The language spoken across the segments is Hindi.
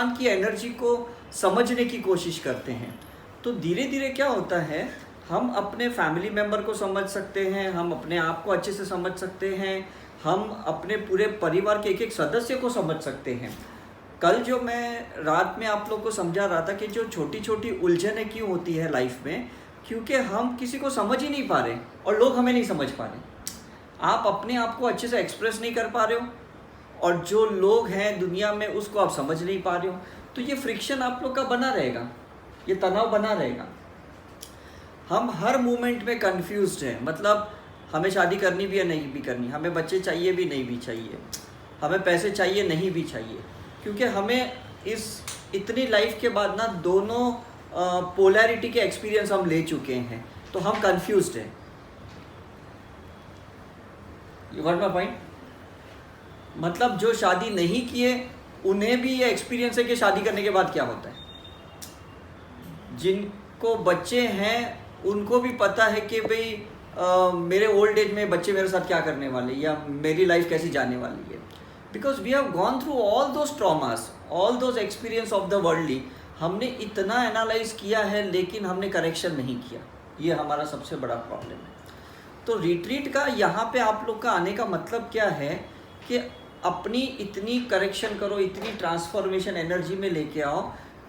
इंसान की एनर्जी को समझने की कोशिश करते हैं, तो धीरे धीरे क्या होता है, हम अपने फैमिली मेम्बर को समझ सकते हैं, हम अपने आप को अच्छे से समझ सकते हैं, हम अपने पूरे परिवार के एक एक सदस्य को समझ सकते हैं। कल जो मैं रात में आप लोग को समझा रहा था कि जो छोटी छोटी उलझनें क्यों होती है लाइफ में, क्योंकि हम किसी को समझ ही नहीं पा रहे और लोग हमें नहीं समझ पा रहे। आप अपने आप को अच्छे से एक्सप्रेस नहीं कर पा रहे हो और जो लोग हैं दुनिया में उसको आप समझ नहीं पा रहे हो, तो ये फ्रिक्शन आप लोग का बना रहेगा, ये तनाव बना रहेगा। हम हर मोमेंट में कंफ्यूज्ड हैं, मतलब हमें शादी करनी भी है नहीं भी करनी, हमें बच्चे चाहिए भी नहीं भी चाहिए, हमें पैसे चाहिए नहीं भी चाहिए, क्योंकि हमें इस इतनी लाइफ के बाद ना दोनों पोलैरिटी के एक्सपीरियंस हम ले चुके हैं, तो हम कंफ्यूज्ड हैं। You got my point? मतलब जो शादी नहीं किए उन्हें भी ये एक्सपीरियंस है कि शादी करने के बाद क्या होता है। जिनको बच्चे हैं उनको भी पता है कि भाई मेरे ओल्ड एज में बच्चे मेरे साथ क्या करने वाले या मेरी लाइफ कैसी जाने वाली है, because we have gone through all those traumas, all those experience of the worldly. हमने इतना एनालाइज किया है लेकिन हमने करेक्शन नहीं किया, ये हमारा सबसे बड़ा प्रॉब्लम है। तो रिट्रीट का यहाँ पे आप लोग का आने का मतलब क्या है कि अपनी इतनी करेक्शन करो, इतनी ट्रांसफॉर्मेशन एनर्जी में लेके आओ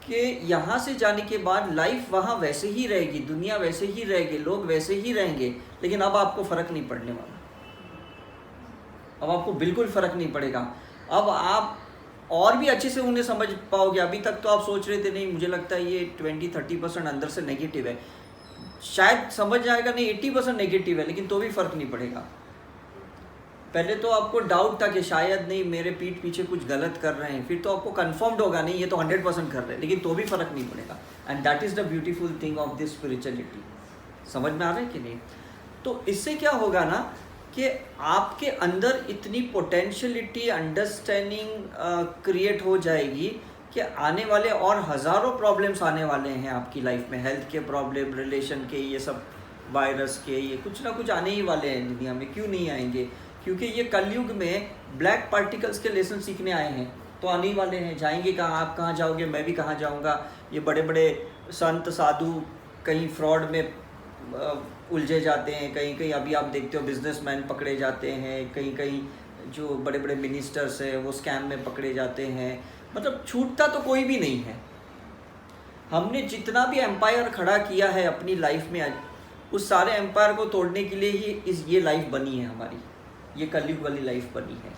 कि यहाँ से जाने के बाद लाइफ वहाँ वैसे ही रहेगी, दुनिया वैसे ही रहेगी, लोग वैसे ही रहेंगे, लेकिन अब आपको फ़र्क नहीं पड़ने वाला। अब आपको बिल्कुल फ़र्क नहीं पड़ेगा। अब आप और भी अच्छे से उन्हें समझ पाओगे। अभी तक तो आप सोच रहे थे नहीं, मुझे लगता है ये 20-30% अंदर से नेगेटिव है, शायद समझ जाएगा नहीं 80% नेगेटिव है, लेकिन तो भी फ़र्क नहीं पड़ेगा। पहले तो आपको डाउट था कि शायद नहीं मेरे पीठ पीछे कुछ गलत कर रहे हैं, फिर तो आपको कंफर्म्ड होगा नहीं ये तो 100% कर रहे हैं, लेकिन तो भी फ़र्क नहीं पड़ेगा। And that is the beautiful thing of this spirituality. समझ में आ रहा है कि नहीं? तो इससे क्या होगा ना कि आपके अंदर इतनी पोटेंशियलिटी, अंडरस्टैंडिंग क्रिएट हो जाएगी कि आने वाले और हज़ारों प्रॉब्लम्स आने वाले हैं आपकी लाइफ में, हेल्थ के प्रॉब्लम, रिलेशन के, ये सब वायरस के, ये कुछ ना कुछ आने ही वाले हैं दुनिया में। क्यों नहीं आएंगे? क्योंकि ये कलयुग में ब्लैक पार्टिकल्स के लेसन सीखने आए हैं, तो आने ही वाले हैं। जाएंगे कहाँ? आप कहाँ जाओगे, मैं भी कहाँ जाऊँगा। ये बड़े बड़े संत साधु कहीं फ्रॉड में उलझे जाते हैं, कहीं कहीं अभी आप देखते हो बिजनेसमैन पकड़े जाते हैं, कहीं कहीं जो बड़े बड़े मिनिस्टर्स हैं वो स्कैम में पकड़े जाते हैं। मतलब छूटता तो कोई भी नहीं है। हमने जितना भी एम्पायर खड़ा किया है अपनी लाइफ में, उस सारे एम्पायर को तोड़ने के लिए ही ये लाइफ बनी है हमारी, ये कलयुग वाली लाइफ बनी है।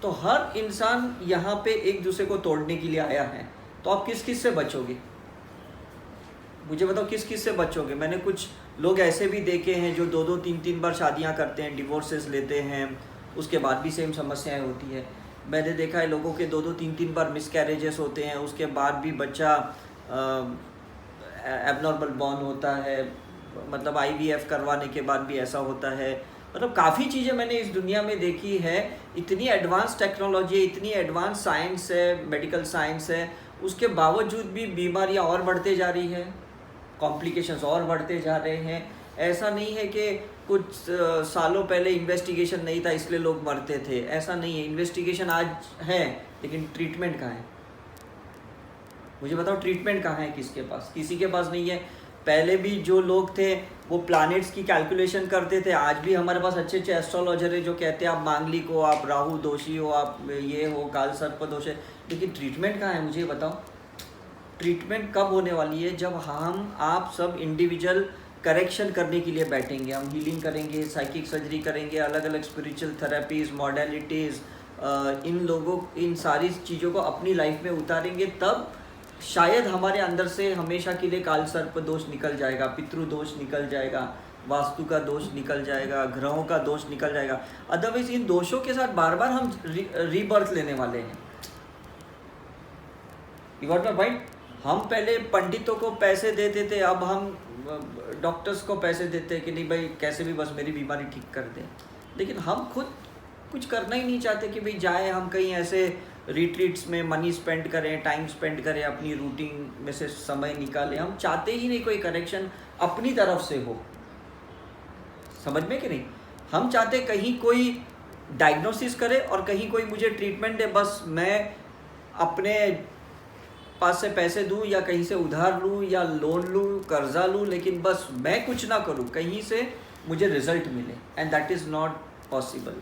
तो हर इंसान यहाँ पे एक दूसरे को तोड़ने के लिए आया है। तो आप किस किस से बचोगे? मुझे बताओ किस किस से बचोगे? मैंने कुछ लोग ऐसे भी देखे हैं जो 2-2, 3-3 बार शादियाँ करते हैं, डिवोर्सेस लेते हैं, उसके बाद भी सेम समस्याएं होती है। मैंने देखा है लोगों के 2-2, 3-3 बार मिसकैरेजेस होते हैं, उसके बाद भी बच्चा एबनॉर्मल बॉर्न होता है, मतलब IVF करवाने के बाद भी ऐसा होता है। मतलब काफ़ी चीज़ें मैंने इस दुनिया में देखी है। इतनी एडवांस टेक्नोलॉजी, इतनी एडवांस साइंस है, मेडिकल साइंस है, उसके बावजूद भी बीमारियां और बढ़ते जा रही है, कॉम्प्लिकेशंस और बढ़ते जा रहे हैं। ऐसा नहीं है कि कुछ सालों पहले इन्वेस्टिगेशन नहीं था इसलिए लोग मरते थे, ऐसा नहीं है। इन्वेस्टिगेशन आज है लेकिन ट्रीटमेंट कहाँ है? मुझे बताओ ट्रीटमेंट कहाँ है? किसके पास? किसी के पास नहीं है। पहले भी जो लोग थे वो प्लैनेट्स की कैलकुलेशन करते थे। आज भी हमारे पास अच्छे अच्छे एस्ट्रोलॉजर है जो कहते हैं आप मांगलिक हो, आप राहु दोषी हो, आप ये हो, काल सर्प दोष है, लेकिन ट्रीटमेंट कहाँ है? मुझे बताओ ट्रीटमेंट कब होने वाली है? जब हम आप सब इंडिविजुअल करेक्शन करने के लिए बैठेंगे, हम हीलिंग करेंगे, साइकिक सर्जरी करेंगे, अलग अलग स्पिरिचुअल थेरेपीज़, मॉडलिटीज़, इन सारी चीज़ों को अपनी लाइफ में उतारेंगे, तब शायद हमारे अंदर से हमेशा के लिए काल सर्प दोष निकल जाएगा, पितृ दोष निकल जाएगा, वास्तु का दोष निकल जाएगा, ग्रहों का दोष निकल जाएगा। अदरवाइज इन दोषों के साथ बार बार हम रीबर्थ लेने वाले हैं। You got my point? हम पहले पंडितों को पैसे देते थे, अब हम डॉक्टर्स को पैसे देते हैं कि नहीं भाई कैसे भी बस मेरी बीमारी ठीक कर दें। लेकिन हम खुद कुछ करना ही नहीं चाहते कि भाई जाए हम कहीं ऐसे रिट्रीट्स में मनी स्पेंड करें, टाइम स्पेंड करें, अपनी रूटीन में से समय निकालें। हम चाहते ही नहीं कोई करेक्शन अपनी तरफ से हो। समझ में कि नहीं? हम चाहते कहीं कोई डायग्नोसिस करे और कहीं कोई मुझे ट्रीटमेंट दे, बस मैं अपने पास से पैसे दूँ या कहीं से उधार लूँ या लोन लूँ, कर्जा लूँ, लेकिन बस मैं कुछ ना करूँ, कहीं से मुझे रिजल्ट मिले, and that is not possible.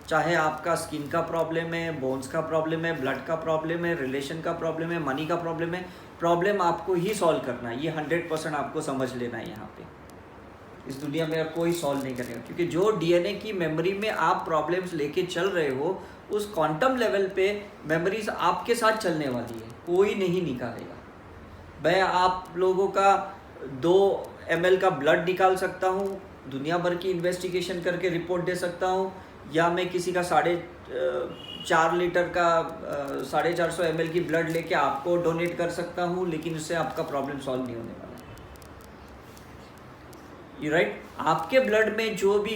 चाहे आपका स्किन का प्रॉब्लम है, बोन्स का प्रॉब्लम है, ब्लड का प्रॉब्लम है, रिलेशन का प्रॉब्लम है, मनी का प्रॉब्लम है, प्रॉब्लम आपको ही सॉल्व करना है। ये 100% आपको समझ लेना है। यहाँ पे इस दुनिया में कोई सॉल्व नहीं करेगा, क्योंकि जो डीएनए की मेमोरी में आप प्रॉब्लम्स लेके चल रहे हो, उस क्वांटम लेवल पे मेमोरीज आपके साथ चलने वाली है, कोई नहीं निकालेगा। मैं आप लोगों का 2 ml का ब्लड निकाल सकता हूँ, दुनिया भर की इन्वेस्टिगेशन करके रिपोर्ट दे सकता हूँ, या मैं किसी का 4.5 लीटर का 450 ml की ब्लड लेके आपको डोनेट कर सकता हूँ, लेकिन उससे आपका प्रॉब्लम सॉल्व नहीं होने वाला। You right. आपके ब्लड में जो भी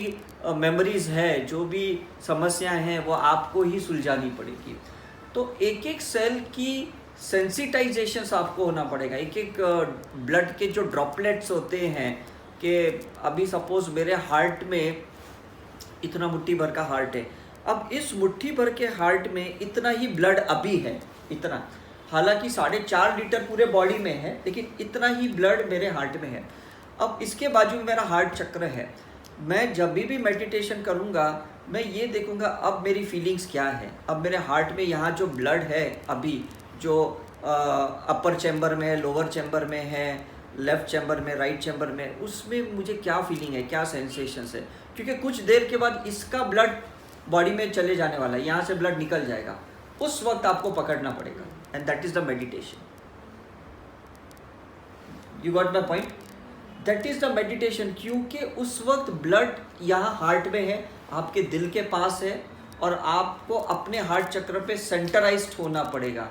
मेमोरीज है, जो भी समस्याएं हैं, वो आपको ही सुलझानी पड़ेगी। तो एक एक सेल की सेंसिटाइजेशन आपको होना पड़ेगा। एक एक ब्लड के जो ड्रॉपलेट्स होते हैं, कि अभी सपोज मेरे हार्ट में इतना मुट्ठी भर का हार्ट है, अब इस मुट्ठी भर के हार्ट में इतना ही ब्लड अभी है, इतना, हालांकि 4.5 लीटर पूरे बॉडी में है, लेकिन इतना ही ब्लड मेरे हार्ट में है। अब इसके बाजू में मेरा हार्ट चक्र है। मैं जब भी मेडिटेशन करूँगा, मैं ये देखूँगा अब मेरी फीलिंग्स क्या है, अब मेरे हार्ट में यहाँ जो ब्लड है अभी, जो अपर चैम्बर में है, लोअर चैम्बर में है, लेफ़्ट चैम्बर में, राइट चैम्बर में, उसमें मुझे क्या फीलिंग है, क्या सेंसेशंस है। क्योंकि कुछ देर के बाद इसका ब्लड बॉडी में चले जाने वाला है, यहाँ से ब्लड निकल जाएगा, उस वक्त आपको पकड़ना पड़ेगा, and that is the meditation. You got my point? That is the meditation, क्योंकि उस वक्त ब्लड यहाँ हार्ट में है, आपके दिल के पास है, और आपको अपने हार्ट चक्र पे सेंटराइज्ड होना पड़ेगा।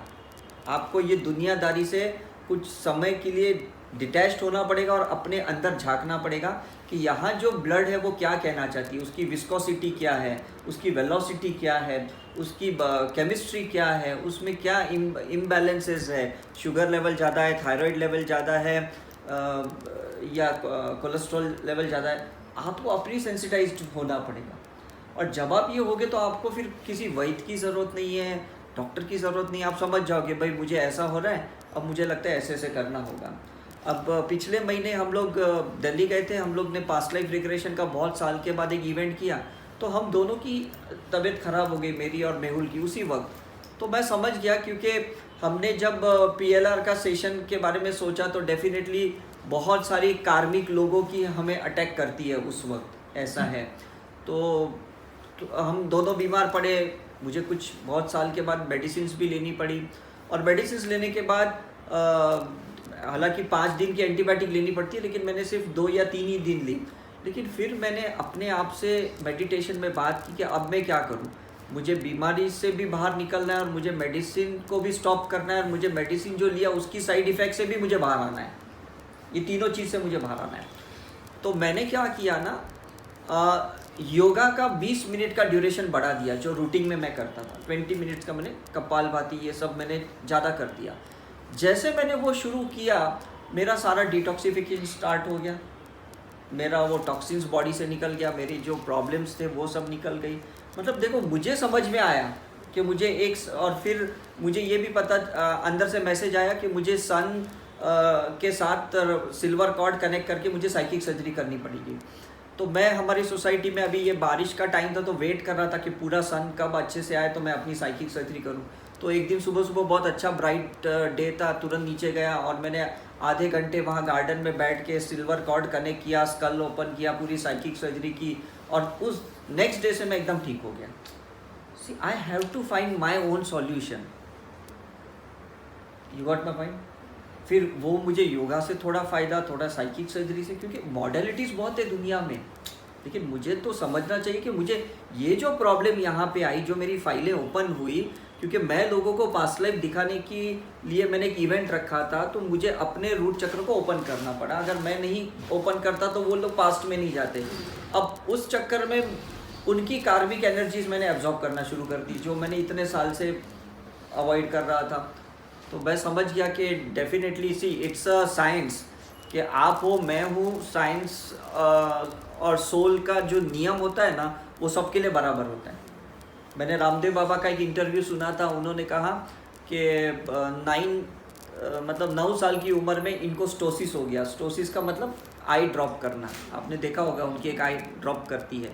आपको ये दुनियादारी से कुछ समय के लिए डिटैच्ड होना पड़ेगा और अपने अंदर झांकना पड़ेगा कि यहाँ जो ब्लड है वो क्या कहना चाहती है, उसकी विस्कोसिटी क्या है, उसकी वेलोसिटी क्या है, उसकी केमिस्ट्री क्या है, उसमें क्या इम्बैलेंसेस है, शुगर लेवल ज़्यादा है, थायराइड लेवल ज़्यादा है, या कोलेस्ट्रॉल लेवल ज़्यादा है। आपको अपनी सेंसिटाइज्ड होना पड़ेगा। और जब आप ये होगे तो आपको फिर किसी वैद्य की ज़रूरत नहीं है, डॉक्टर की ज़रूरत नहीं है। आप समझ जाओगे भाई मुझे ऐसा हो रहा है, अब मुझे लगता है ऐसे ऐसे करना होगा। अब पिछले महीने हम लोग दिल्ली गए थे, हम लोग ने पास्ट लाइफ रिग्रेशन का बहुत साल के बाद एक इवेंट किया, तो हम दोनों की तबीयत ख़राब हो गई, मेरी और मेहुल की, उसी वक्त। तो मैं समझ गया, क्योंकि हमने जब PLR का सेशन के बारे में सोचा तो डेफिनेटली बहुत सारी कार्मिक लोगों की हमें अटैक करती है उस वक्त, ऐसा है। तो हम दोनों बीमार पड़े, मुझे कुछ बहुत साल के बाद मेडिसिन भी लेनी पड़ी, और मेडिसिन लेने के बाद हालांकि 5 दिन की एंटीबायोटिक लेनी पड़ती है, लेकिन मैंने सिर्फ 2 या 3 ही दिन ली। लेकिन फिर मैंने अपने आप से मेडिटेशन में बात की कि अब मैं क्या करूं, मुझे बीमारी से भी बाहर निकलना है, और मुझे मेडिसिन को भी स्टॉप करना है, और मुझे मेडिसिन जो लिया उसकी साइड इफ़ेक्ट से भी मुझे बाहर आना है। ये तीनों चीज़ से मुझे बाहर आना है। तो मैंने क्या किया ना, योगा का 20 मिनट का ड्यूरेशन बढ़ा दिया, जो रूटीन में मैं करता था 20 मिनट्स का, मैंने कपालभाति ये सब मैंने ज़्यादा कर दिया। जैसे मैंने वो शुरू किया, मेरा सारा डिटॉक्सिफिकेशन स्टार्ट हो गया, मेरा वो टॉक्सिन्स बॉडी से निकल गया, मेरी जो प्रॉब्लम्स थे वो सब निकल गई। मतलब देखो, मुझे समझ में आया कि मुझे और फिर मुझे ये भी पता अंदर से मैसेज आया कि मुझे सन के साथ सिल्वर कॉर्ड कनेक्ट करके मुझे साइकिक सर्जरी करनी पड़ेगी। तो मैं हमारी सोसाइटी में, अभी ये बारिश का टाइम था, तो वेट कर रहा था कि पूरा सन कब अच्छे से आए तो मैं अपनी साइकिक सर्जरी करूं। तो एक दिन सुबह सुबह बहुत अच्छा ब्राइट डे था, तुरंत नीचे गया और मैंने आधे घंटे वहाँ गार्डन में बैठ के सिल्वर कॉर्ड कनेक्ट किया, स्कल ओपन किया, पूरी साइकिक सर्जरी की, और उस नेक्स्ट डे से मैं एकदम ठीक हो गया। See, I have to find my own solution. You got my point? फिर वो मुझे योगा से थोड़ा फ़ायदा, थोड़ा साइकिक सर्जरी से, क्योंकि मॉडलिटीज़ बहुत है दुनिया में। लेकिन मुझे तो समझना चाहिए कि मुझे ये जो प्रॉब्लम यहाँ पे आई, जो मेरी फाइलें ओपन हुई, क्योंकि मैं लोगों को पास्ट लाइफ दिखाने के लिए मैंने एक इवेंट रखा था, तो मुझे अपने रूट चक्र को ओपन करना पड़ा। अगर मैं नहीं ओपन करता तो वो लोग पास्ट में नहीं जाते। अब उस चक्कर में उनकी कार्मिक एनर्जीज मैंने एब्जॉर्ब करना शुरू कर दी, जो मैंने इतने साल से अवॉइड कर रहा था। तो मैं समझ गया कि definitely see, it's a science, कि आप हो, मैं हूँ, साइंस और सोल का जो नियम होता है ना, वो सबके लिए बराबर होता है। मैंने रामदेव बाबा का एक इंटरव्यू सुना था, उन्होंने कहा कि 9 मतलब 9 साल की उम्र में इनको स्टोसिस हो गया। स्टोसिस का मतलब आई ड्रॉप करना, आपने देखा होगा, उनकी एक आई ड्रॉप करती है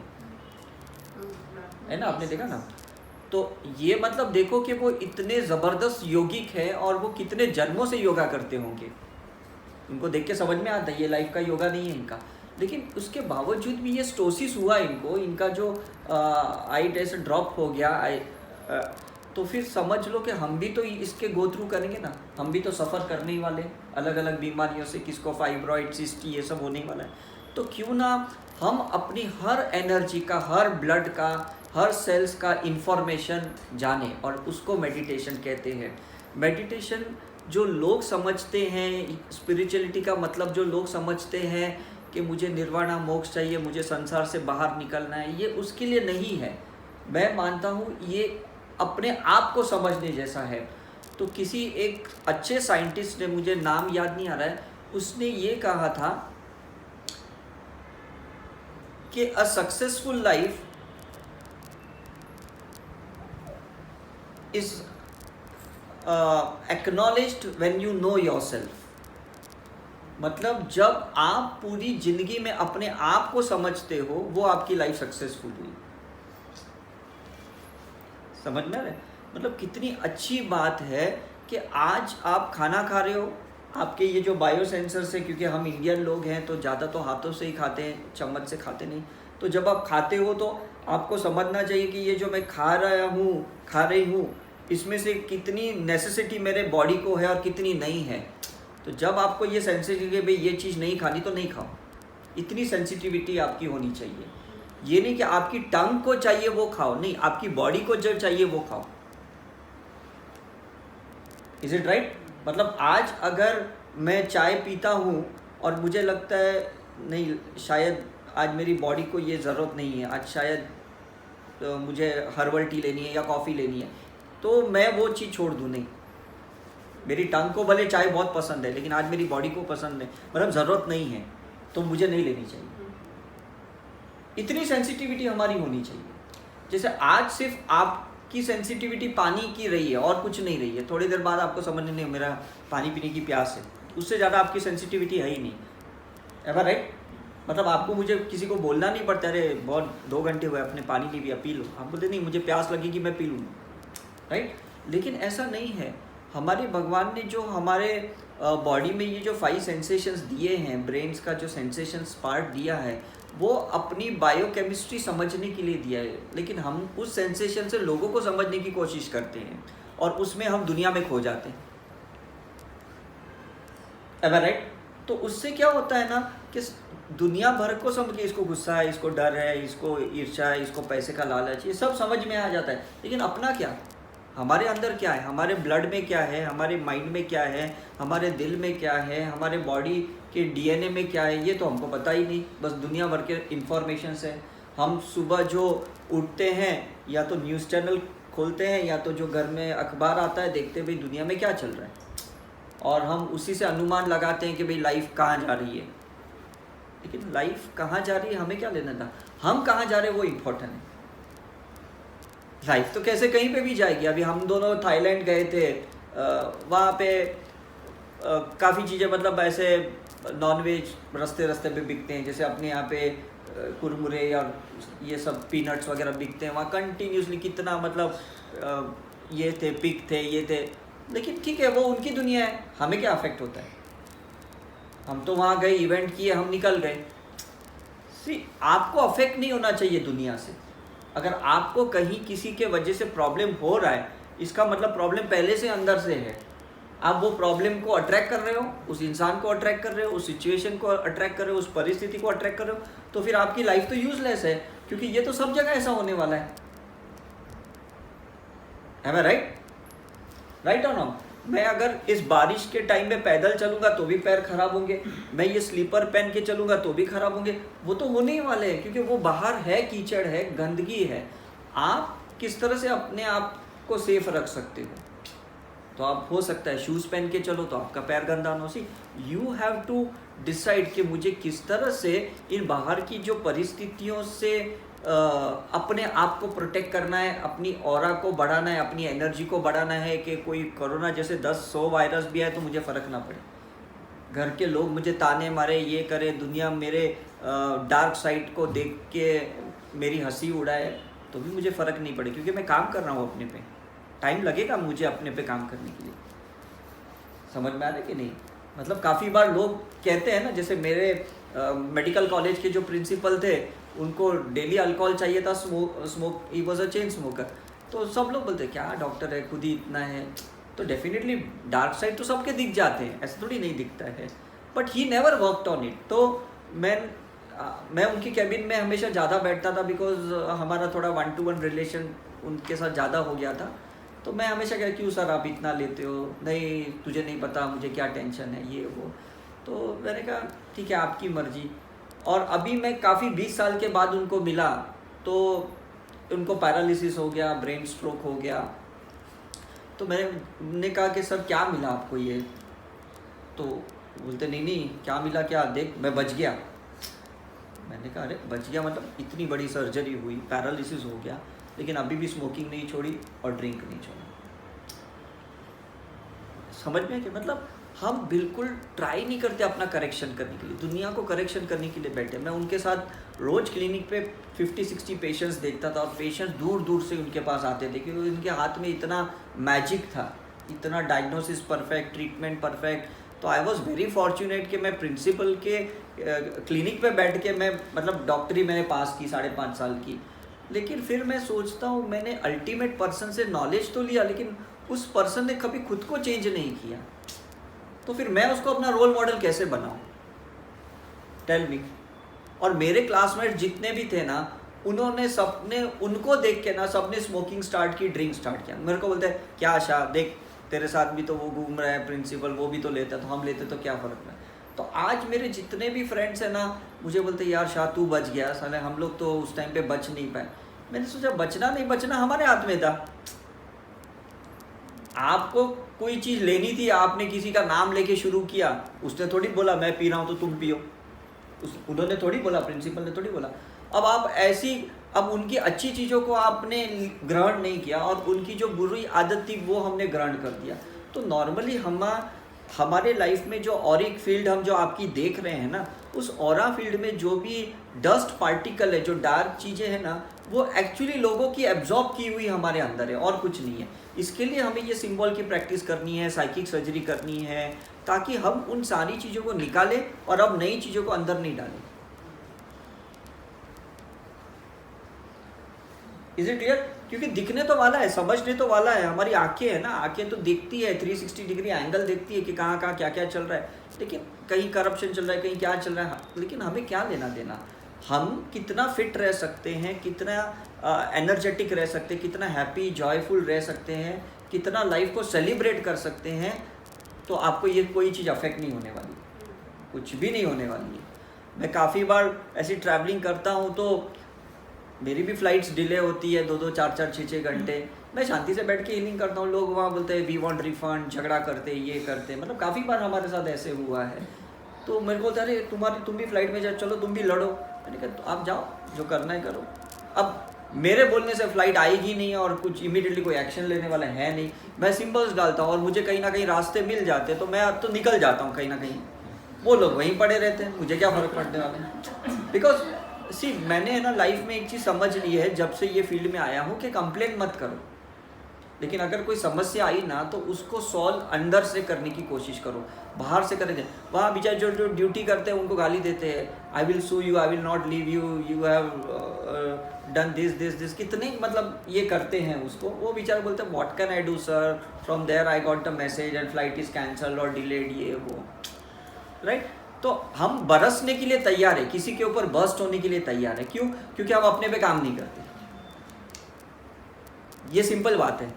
ना, आपने देखा ना। तो ये मतलब देखो कि वो इतने ज़बरदस्त योगिक है और वो कितने जन्मों से योगा करते होंगे। उनको देख के समझ में आता है ये लाइफ का योगा नहीं है इनका, लेकिन उसके बावजूद भी ये स्टोसिस हुआ इनको, इनका जो आई जैसे ड्रॉप हो गया तो फिर समझ लो कि हम भी तो इसके गो थ्रू करेंगे ना, हम भी तो सफ़र करने ही वाले अलग अलग बीमारियों से, किसको फाइब्रॉइड, सिस्ट, ये सब होने ही वाला है। तो क्यों ना हम अपनी हर एनर्जी का, हर ब्लड का, हर सेल्स का इंफॉर्मेशन जाने, और उसको मेडिटेशन कहते हैं। मेडिटेशन जो लोग समझते हैं, स्पिरिचुअलिटी का मतलब जो लोग समझते हैं कि मुझे निर्वाणा मोक्ष चाहिए, मुझे संसार से बाहर निकलना है, ये उसके लिए नहीं है। मैं मानता हूँ ये अपने आप को समझने जैसा है। तो किसी एक अच्छे साइंटिस्ट ने, मुझे नाम याद नहीं आ रहा है, उसने ये कहा था कि a successful life is acknowledged when you know yourself. मतलब जब आप पूरी जिंदगी में अपने आप को समझते हो, वो आपकी लाइफ सक्सेसफुल हुई। समझ में आ रहा है? मतलब कितनी अच्छी बात है कि आज आप खाना खा रहे हो, आपके ये जो बायो सेंसर्स है, क्योंकि हम इंडियन लोग हैं तो ज़्यादा तो हाथों से ही खाते हैं, चम्मच से खाते नहीं। तो जब आप खाते हो तो आपको समझना चाहिए कि ये जो मैं खा रही हूँ, इसमें से कितनी नेसेसिटी मेरे बॉडी को है और कितनी नहीं है। तो जब आपको ये सेंसिटिविटी, भाई ये चीज़ नहीं खानी तो नहीं खाओ, इतनी सेंसिटिविटी आपकी होनी चाहिए। ये नहीं कि आपकी टंग को चाहिए वो खाओ, नहीं, आपकी बॉडी को जो चाहिए वो खाओ। Is it right? मतलब आज अगर मैं चाय पीता हूँ और मुझे लगता है नहीं, शायद आज मेरी बॉडी को ये ज़रूरत नहीं है, आज शायद मुझे हर्बल टी लेनी है या कॉफ़ी लेनी है, तो मैं वो चीज़ छोड़ दूँ। नहीं, मेरी टंग को भले चाय बहुत पसंद है, लेकिन आज मेरी बॉडी को पसंद है, मतलब ज़रूरत नहीं है, तो मुझे नहीं लेनी चाहिए। इतनी सेंसिटिविटी हमारी होनी चाहिए। जैसे आज सिर्फ आपकी सेंसिटिविटी पानी की रही है और कुछ नहीं रही है, थोड़ी देर बाद आपको समझ नहीं, मेरा पानी पीने की प्यास है, उससे ज़्यादा आपकी सेंसिटिविटी है ही नहीं। Ever right? मतलब आपको, मुझे किसी को बोलना नहीं पड़ता, अरे बहुत 2 घंटे हुए अपने पानी नहीं पिया, पी लो। आप बोलते नहीं, मुझे प्यास लगेगी मैं पी लूँगा, राइट? लेकिन ऐसा नहीं है। हमारे भगवान ने जो हमारे बॉडी में ये जो 5 सेंसेशंस दिए हैं, ब्रेन्स का जो सेंसेशंस पार्ट दिया है, वो अपनी बायोकेमिस्ट्री समझने के लिए दिया है, लेकिन हम उस सेंसेशन से लोगों को समझने की कोशिश करते हैं और उसमें हम दुनिया में खो जाते हैं। Ever right? तो उससे क्या होता है ना कि दुनिया भर को समझ के, इसको गुस्सा है, इसको डर है, इसको ईर्ष्या है, इसको पैसे का लालच, ये सब समझ में आ जाता है, लेकिन अपना क्या, हमारे अंदर क्या है, हमारे ब्लड में क्या है, हमारे माइंड में क्या है, हमारे दिल में क्या है, हमारे बॉडी के डीएनए में क्या है, ये तो हमको पता ही नहीं। बस दुनिया भर के इंफॉर्मेशन है। हम सुबह जो उठते हैं, या तो न्यूज़ चैनल खोलते हैं, या तो जो घर में अखबार आता है, देखते हैं भाई दुनिया में क्या चल रहा है, और हम उसी से अनुमान लगाते हैं कि भाई लाइफ कहाँ जा रही है। लेकिन लाइफ कहाँ जा रही है हमें क्या लेना था, हम कहाँ जा रहे हैं वो इम्पोर्टेंट है। लाइफ तो कैसे कहीं पे भी जाएगी। अभी हम दोनों थाईलैंड गए थे, वहाँ पे काफ़ी चीज़ें, मतलब ऐसे नॉनवेज रास्ते पे बिकते हैं, जैसे अपने यहाँ पे कुरमुरे और ये सब पीनट्स वगैरह बिकते हैं, वहाँ कंटिन्यूसली कितना, मतलब ये थे, पिग थे, ये थे। लेकिन ठीक है, वो उनकी दुनिया है, हमें क्या अफेक्ट होता है। हम तो वहाँ गए, इवेंट किए, हम निकल गए। आपको अफेक्ट नहीं होना चाहिए दुनिया से। अगर आपको कहीं किसी के वजह से प्रॉब्लम हो रहा है, इसका मतलब प्रॉब्लम पहले से अंदर से है। आप वो प्रॉब्लम को अट्रैक्ट कर रहे हो, उस इंसान को अट्रैक्ट कर रहे हो, उस सिचुएशन को अट्रैक्ट कर रहे हो, उस परिस्थिति को अट्रैक्ट कर रहे हो, तो फिर आपकी लाइफ तो यूजलेस है, क्योंकि ये तो सब जगह ऐसा होने वाला है। Am I right? राइट और नॉट? मैं अगर इस बारिश के टाइम में पैदल चलूंगा तो भी पैर खराब होंगे, मैं ये स्लीपर पहन के चलूंगा तो भी खराब होंगे, वो तो होने ही वाले हैं, क्योंकि वो बाहर है, कीचड़ है, गंदगी है। आप किस तरह से अपने आप को सेफ रख सकते हो? तो आप, हो सकता है शूज़ पहन के चलो तो आपका पैर गंदा ना हो। यू हैव टू डिसाइड कि मुझे किस तरह से इन बाहर की जो परिस्थितियों से अपने आप को प्रोटेक्ट करना है, अपनी ऑरा को बढ़ाना है, अपनी एनर्जी को बढ़ाना है कि कोई कोरोना जैसे 10-100 वायरस भी आए तो मुझे फ़र्क ना पड़े, घर के लोग मुझे ताने मारे, ये करे, दुनिया मेरे डार्क साइड को देख के मेरी हंसी उड़ाए, तो भी मुझे फ़र्क नहीं पड़े, क्योंकि मैं काम कर रहा हूँ अपने पे। टाइम लगेगा मुझे अपने पे काम करने के लिए। समझ में आ रहा है कि नहीं? मतलब काफ़ी बार लोग कहते हैं ना, जैसे मेरे मेडिकल कॉलेज के जो प्रिंसिपल थे, उनको डेली अल्कोहल चाहिए था, smoke he was a chain smoker. तो सब लोग बोलते क्या डॉक्टर है, खुद ही इतना है। तो डेफिनेटली डार्क साइड तो सबके दिख जाते हैं, ऐसे थोड़ी नहीं दिखता है, but he never worked on it. तो मैं उनकी कैबिन में हमेशा ज़्यादा बैठता था, बिकॉज हमारा थोड़ा 1-to-1 रिलेशन उनके साथ ज़्यादा हो गया था। तो मैं हमेशा कह, क्यों सर आप इतना लेते हो, नहीं तुझे नहीं पता मुझे क्या टेंशन है, ये वो। तो मैंने कहा ठीक है आपकी मर्जी। और अभी मैं काफ़ी 20 साल के बाद उनको मिला, तो उनको पैरालिसिस हो गया, ब्रेन स्ट्रोक हो गया। तो मैंने कहा कि सर क्या मिला आपको ये? तो बोलते नहीं क्या मिला, क्या देख मैं बच गया। मैंने कहा अरे बच गया मतलब इतनी बड़ी सर्जरी हुई, पैरालिसिस हो गया, लेकिन अभी भी स्मोकिंग नहीं छोड़ी और ड्रिंक नहीं छोड़ा। समझ में कि मतलब हम बिल्कुल ट्राई नहीं करते अपना करेक्शन करने के लिए, दुनिया को करेक्शन करने के लिए बैठे। मैं उनके साथ रोज़ क्लिनिक पे 50-60 पेशेंट्स देखता था, और पेशेंट्स दूर दूर से उनके पास आते थे, क्योंकि उनके हाथ में इतना मैजिक था, इतना डायग्नोसिस परफेक्ट, ट्रीटमेंट परफेक्ट। तो आई वॉज वेरी फॉर्चुनेट कि मैं प्रिंसिपल के क्लिनिक पे बैठ के मैं मतलब डॉक्टरी मैंने पास की 5.5 साल की। लेकिन फिर मैं सोचता हूँ मैंने अल्टीमेट पर्सन से नॉलेज तो लिया, लेकिन उस पर्सन ने कभी खुद को चेंज नहीं किया, तो फिर मैं उसको अपना रोल मॉडल कैसे बनाऊँ? Tell me. और मेरे क्लासमेट जितने भी थे ना, उन्होंने सबने उनको देख के ना सबने स्मोकिंग स्टार्ट की, ड्रिंक स्टार्ट किया। मेरे को बोलते हैं क्या आशा देख तेरे साथ भी तो वो घूम रहा है प्रिंसिपल, वो भी तो लेता, तो हम लेते तो क्या फ़र्क है। तो आज मेरे जितने भी फ्रेंड्स हैं ना, मुझे बोलते यार शाह तू बच गया, साले हम लोग तो उस टाइम पे बच नहीं पाए। मैंने सोचा बचना नहीं बचना हमारे हाथ में था। आपको कोई चीज़ लेनी थी, आपने किसी का नाम लेके शुरू किया, उसने थोड़ी बोला मैं पी रहा हूँ तो तुम पियो, उन्होंने थोड़ी बोला, प्रिंसिपल ने थोड़ी बोला। अब आप ऐसी, अब उनकी अच्छी चीज़ों को आपने ग्रहण नहीं किया और उनकी जो बुरी आदत थी वो हमने ग्रहण कर दिया। तो नॉर्मली हमारे लाइफ में जो ऑरिक फील्ड हम जो आपकी देख रहे हैं ना, उस ऑरा फील्ड में जो भी डस्ट पार्टिकल है, जो डार्क चीज़ें हैं ना, वो एक्चुअली लोगों की एब्जॉर्ब की हुई हमारे अंदर है और कुछ नहीं है। इसके लिए हमें ये सिंबल की प्रैक्टिस करनी है, साइकिक सर्जरी करनी है, ताकि हम उन सारी चीज़ों को निकालें और अब नई चीज़ों को अंदर नहीं डालें। Is it clear? क्योंकि दिखने तो वाला है, समझने तो वाला है, हमारी आंखें है ना, आंखें तो देखती है, 360 डिग्री एंगल देखती है कि कहाँ कहाँ क्या क्या चल रहा है, लेकिन कहीं करप्शन चल रहा है, कहीं क्या चल रहा है, लेकिन हमें क्या लेना देना। हम कितना फिट रह सकते हैं, कितना एनर्जेटिक रह सकते हैं, कितना हैप्पी जॉयफुल रह सकते हैं, कितना लाइफ को सेलिब्रेट कर सकते हैं, तो आपको ये कोई चीज़ अफेक्ट नहीं होने वाली, कुछ भी नहीं होने वाली है। मैं काफ़ी बार ऐसी ट्रैवलिंग करता हूँ तो मेरी भी फ़्लाइट्स डिले होती है 2-2, 4-4, 6-6 घंटे। मैं शांति से बैठ के हीलिंग करता हूँ, लोग वहाँ बोलते हैं वी वांट रिफंड, झगड़ा करते, ये करते, मतलब काफ़ी बार हमारे साथ ऐसे हुआ है। तो मेरे को बोलते अरे तुम भी फ़्लाइट में जाओ, चलो तुम भी लड़ो। मैंने कहा तो आप जाओ, जो करना है करो। अब मेरे बोलने से फ़्लाइट आएगी नहीं और कुछ इमीडिएटली कोई एक्शन लेने वाला है नहीं। मैं सिम्बल्स डालता हूँ और मुझे कहीं ना कहीं रास्ते मिल जाते, तो मैं तो निकल जाता हूँ कहीं ना कहीं, वो लोग वहीं पड़े रहते हैं, मुझे क्या फ़र्क पड़ने वाला है। बिकॉज सी मैंने है ना लाइफ में एक चीज़ समझ ली है जब से ये फील्ड में आया हूँ कि कंप्लेंट मत करो, लेकिन अगर कोई समस्या आई ना तो उसको सॉल्व अंदर से करने की कोशिश करो, बाहर से करें। वहाँ बेचारे जो ड्यूटी करते हैं उनको गाली देते हैं, I will sue you, I will not leave you, you have done this, कितने मतलब ये करते हैं उसको। वो बेचारे बोलते हैं what can I do sir, from there I got the message and flight is cancelled और डिलेड, ये वो, राइट। तो हम बरसने के लिए तैयार है, किसी के ऊपर बर्स्ट होने के लिए तैयार है। क्यों? क्योंकि हम अपने पे काम नहीं करते। ये सिंपल बात है।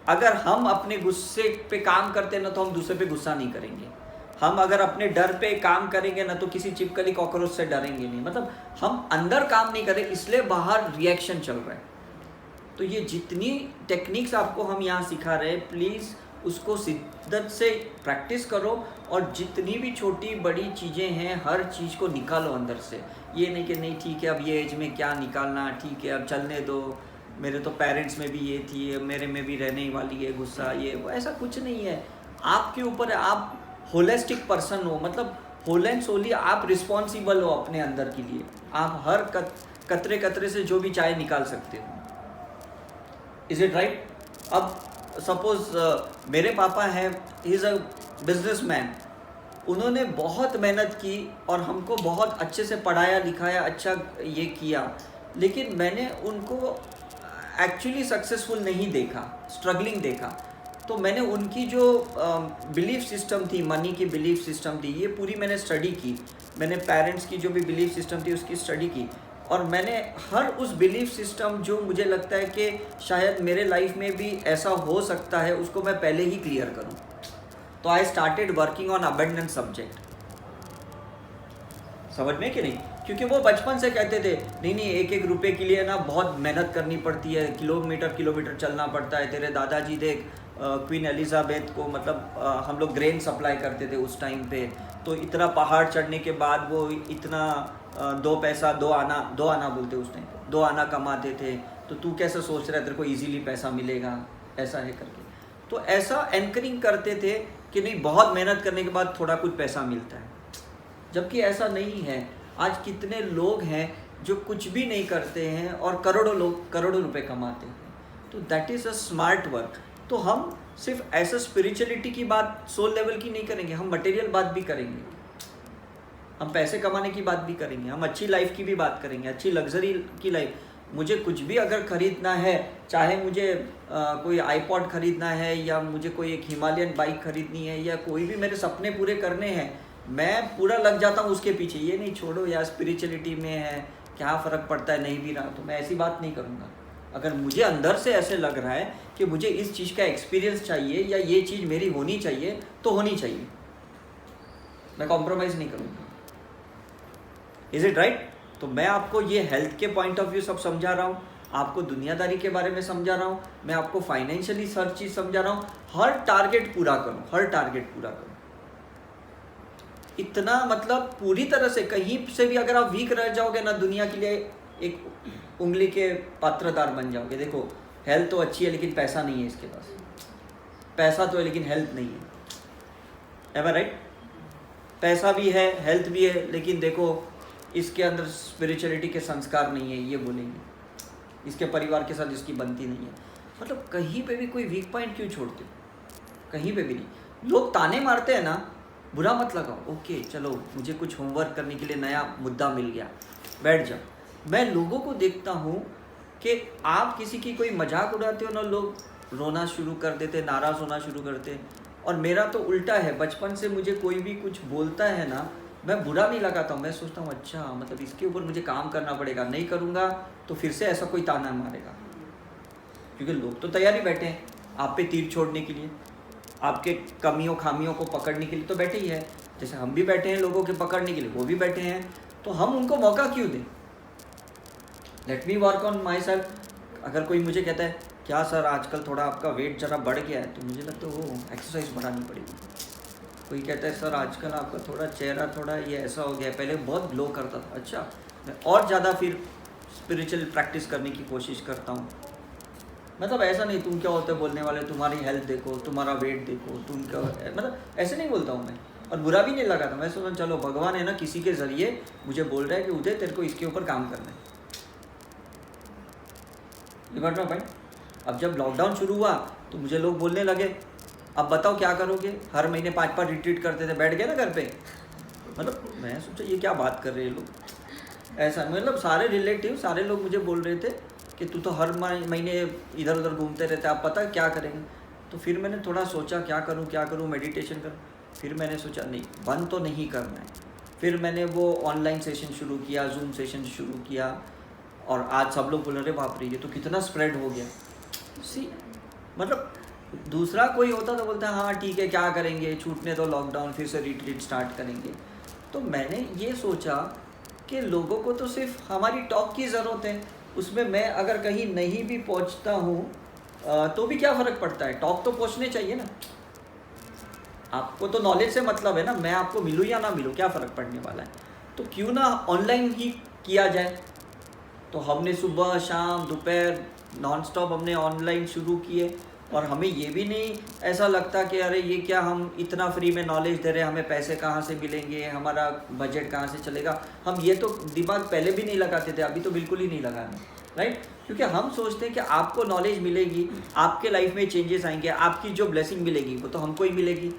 अगर हम अपने गुस्से पे काम करते ना तो हम दूसरे पे गुस्सा नहीं करेंगे। हम अगर अपने डर पे काम करेंगे ना तो किसी चिपकली कॉकरोच से डरेंगे नहीं। मतलब हम अंदर काम नहीं करें, इसलिए बाहर रिएक्शन चल रहा है। तो ये जितनी टेक्निक्स आपको हम यहाँ सिखा रहे हैं, प्लीज़ उसको शिद्दत से प्रैक्टिस करो, और जितनी भी छोटी बड़ी चीज़ें हैं हर चीज़ को निकालो अंदर से। ये नहीं कि नहीं ठीक है अब ये एज में क्या निकालना, ठीक है अब चलने दो, मेरे तो पेरेंट्स में भी ये थी, मेरे में भी रहने वाली है गुस्सा, ये वो, ऐसा कुछ नहीं है। आपके ऊपर है, आप होलिस्टिक पर्सन हो, मतलब होल एंड सोली आप रिस्पॉन्सिबल हो अपने अंदर के लिए। आप हर कतरे कतरे से जो भी चाहे निकाल सकते हो। Is it right? अब सपोज मेरे पापा हैं, ही इज़ अ बिजनेसमैन, उन्होंने बहुत मेहनत की और हमको बहुत अच्छे से पढ़ाया लिखाया, अच्छा ये किया, लेकिन मैंने उनको एक्चुअली सक्सेसफुल नहीं देखा, स्ट्रगलिंग देखा। तो मैंने उनकी जो बिलीफ सिस्टम थी, मनी की बिलीफ सिस्टम थी, ये पूरी मैंने स्टडी की। मैंने पेरेंट्स की जो भी बिलीफ सिस्टम थी उसकी स्टडी की, और मैंने हर उस बिलीफ सिस्टम जो मुझे लगता है कि शायद मेरे लाइफ में भी ऐसा हो सकता है, उसको मैं पहले ही क्लियर करूं। तो I started working on abundance subject. समझ में कि नहीं? क्योंकि वो बचपन से कहते थे नहीं नहीं, एक एक रुपए के लिए ना बहुत मेहनत करनी पड़ती है, किलोमीटर किलोमीटर चलना पड़ता है। तेरे दादाजी देख, क्वीन एलिजाबेथ को मतलब हम लोग ग्रेन सप्लाई करते थे उस टाइम पे, तो इतना पहाड़ चढ़ने के बाद वो इतना 2 आना बोलते उस टाइम पे, 2 आना कमाते थे। तो तू कैसे सोच रहा है तेरे को इजीली पैसा मिलेगा, ऐसा है करके। तो ऐसा एंकरिंग करते थे कि नहीं, बहुत मेहनत करने के बाद थोड़ा कुछ पैसा मिलता है, जबकि ऐसा नहीं है। आज कितने लोग हैं जो कुछ भी नहीं करते हैं और करोड़ों रुपए कमाते हैं। तो that is a smart work. तो हम सिर्फ ऐसा स्पिरिचुअलिटी की बात सोल लेवल की नहीं करेंगे, हम मटेरियल बात भी करेंगे, हम पैसे कमाने की बात भी करेंगे, हम अच्छी लाइफ की भी बात करेंगे, अच्छी लग्जरी की लाइफ। मुझे कुछ भी अगर ख़रीदना है, चाहे मुझे कोई आईपॉड ख़रीदना है, या मुझे कोई एक हिमालयन बाइक ख़रीदनी है, या कोई भी मेरे सपने पूरे करने हैं, मैं पूरा लग जाता हूँ उसके पीछे। ये नहीं छोड़ो यार स्पिरिचुअलिटी में है, क्या फ़र्क पड़ता है नहीं भी रहा, तो मैं ऐसी बात नहीं करूँगा। अगर मुझे अंदर से ऐसे लग रहा है कि मुझे इस चीज़ का एक्सपीरियंस चाहिए, या ये चीज़ मेरी होनी चाहिए, तो होनी चाहिए, मैं कॉम्प्रोमाइज़ नहीं करूँगा। Is it right? तो मैं आपको ये हेल्थ के पॉइंट ऑफ व्यू सब समझा रहा हूँ, आपको दुनियादारी के बारे में समझा रहा हूँ, मैं आपको फाइनेंशियली हर चीज़ समझा रहा हूँ। हर टारगेट पूरा करूँ, हर टारगेट पूरा करूँ, इतना मतलब पूरी तरह से। कहीं से भी अगर आप वीक रह जाओगे ना, दुनिया के लिए एक उंगली के पात्रदार बन जाओगे। देखो हेल्थ तो अच्छी है लेकिन पैसा नहीं है इसके पास, पैसा तो है लेकिन हेल्थ नहीं है, एवर राइट? पैसा भी है, हेल्थ भी है, लेकिन देखो इसके अंदर स्पिरिचुअलिटी के संस्कार नहीं है, ये बोलेंगे, इसके परिवार के साथ इसकी बनती नहीं है। मतलब कहीं पे भी कोई वीक पॉइंट क्यों छोड़ते हो? कहीं पे भी नहीं। लोग ताने मारते हैं ना, बुरा मत लगाओ, ओके चलो मुझे कुछ होमवर्क करने के लिए नया मुद्दा मिल गया, बैठ जाओ। मैं लोगों को देखता हूँ कि आप किसी की कोई मजाक उड़ाते हो ना, लोग रोना शुरू कर देते, नाराज़ होना शुरू करते। और मेरा तो उल्टा है, बचपन से मुझे कोई भी कुछ बोलता है ना, मैं बुरा नहीं लगाता हूँ, मैं सोचता हूँ अच्छा मतलब इसके ऊपर मुझे काम करना पड़ेगा, नहीं करूँगा तो फिर से ऐसा कोई ताना मारेगा। क्योंकि लोग तो तैयार ही बैठे हैं आप पे तीर छोड़ने के लिए, आपके कमियों खामियों को पकड़ने के लिए तो बैठे ही है। जैसे हम भी बैठे हैं लोगों के पकड़ने के लिए, वो भी बैठे हैं, तो हम उनको मौका क्यों दें? Let me work on my self. अगर कोई मुझे कहता है क्या सर आजकल थोड़ा आपका वेट ज़रा बढ़ गया है, तो मुझे लगता है वो एक्सरसाइज बढ़ानी पड़ेगी। कोई कहता है सर आजकल आपका थोड़ा चेहरा थोड़ा ये ऐसा हो गया है, पहले बहुत ग्लो करता था, अच्छा मैं और ज़्यादा फिर स्पिरिचुअल प्रैक्टिस करने की कोशिश करता हूँ। मतलब ऐसा नहीं तुम क्या होते बोलने वाले, तुम्हारी हेल्थ देखो, तुम्हारा वेट देखो, तुम क्या, मतलब ऐसे नहीं बोलता हूँ मैं, और बुरा भी नहीं लगा था। मैं सोचा चलो भगवान है ना किसी के ज़रिए मुझे बोल रहा है कि उदय तेरे को इसके ऊपर काम करना है। ये घटना भाई, अब जब लॉकडाउन शुरू हुआ तो मुझे लोग बोलने लगे अब बताओ क्या करोगे, हर महीने 5-5 रिट्रीट करते थे, बैठ गए ना घर पे। मतलब मैं सोचा ये क्या बात कर रहे हैं लोग, ऐसा मतलब सारे रिलेटिव सारे लोग मुझे बोल रहे थे कि तू तो हर महीने इधर उधर घूमते रहते, आप पता क्या करेंगे। तो फिर मैंने थोड़ा सोचा क्या करूं, मेडिटेशन करूं। फिर मैंने सोचा नहीं, बंद तो नहीं करना है। फिर मैंने वो ऑनलाइन सेशन शुरू किया, जूम सेशन शुरू किया, और आज सब लोग बोल रहे बाप रे ये तो कितना स्प्रेड हो गया। सी मतलब दूसरा कोई होता तो बोलता हाँ ठीक है क्या करेंगे, छूटने दो लॉकडाउन, फिर से रिट्रीट स्टार्ट करेंगे। तो मैंने ये सोचा कि लोगों को तो सिर्फ हमारी टॉक की ज़रूरत है, उसमें मैं अगर कहीं नहीं भी पहुंचता हूं तो भी क्या फ़र्क पड़ता है, टॉक तो पहुंचने चाहिए ना। आपको तो नॉलेज से मतलब है ना, मैं आपको मिलूँ या ना मिलूँ क्या फ़र्क पड़ने वाला है, तो क्यों ना ऑनलाइन ही किया जाए। तो हमने सुबह शाम दोपहर नॉन स्टॉप हमने ऑनलाइन शुरू किए, और हमें ये भी नहीं ऐसा लगता कि अरे ये क्या हम इतना फ्री में नॉलेज दे रहे हैं, हमें पैसे कहाँ से मिलेंगे, हमारा बजट कहाँ से चलेगा। हम ये तो दिमाग पहले भी नहीं लगाते थे, अभी तो बिल्कुल ही नहीं लगाना, राइट। क्योंकि हम सोचते हैं कि आपको नॉलेज मिलेगी, आपके लाइफ में चेंजेस आएंगे, आपकी जो ब्लेसिंग मिलेगी वो तो हमको ही मिलेगी,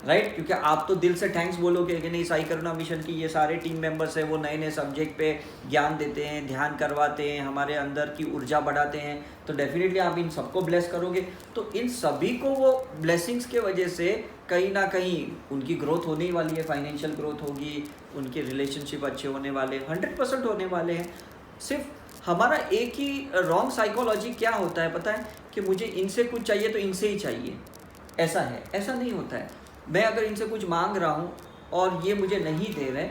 राइट। क्योंकि आप तो दिल से थैंक्स बोलोगे कि नहीं, साई करुणा मिशन की ये सारे टीम मेंबर्स हैं, वो नए नए सब्जेक्ट पे ज्ञान देते हैं, ध्यान करवाते हैं, हमारे अंदर की ऊर्जा बढ़ाते हैं, तो डेफिनेटली आप इन सबको ब्लेस करोगे। तो इन सभी को वो ब्लेसिंग्स के वजह से कहीं ना कहीं उनकी ग्रोथ होने ही वाली है, फाइनेंशियल ग्रोथ होगी, उनके रिलेशनशिप अच्छे होने वाले, 100% होने वाले हैं। सिर्फ हमारा एक ही रॉन्ग साइकोलॉजी क्या होता है पता है, कि मुझे इनसे कुछ चाहिए तो इनसे ही चाहिए, ऐसा है। ऐसा नहीं होता है। मैं अगर इनसे कुछ मांग रहा हूँ और ये मुझे नहीं दे रहे,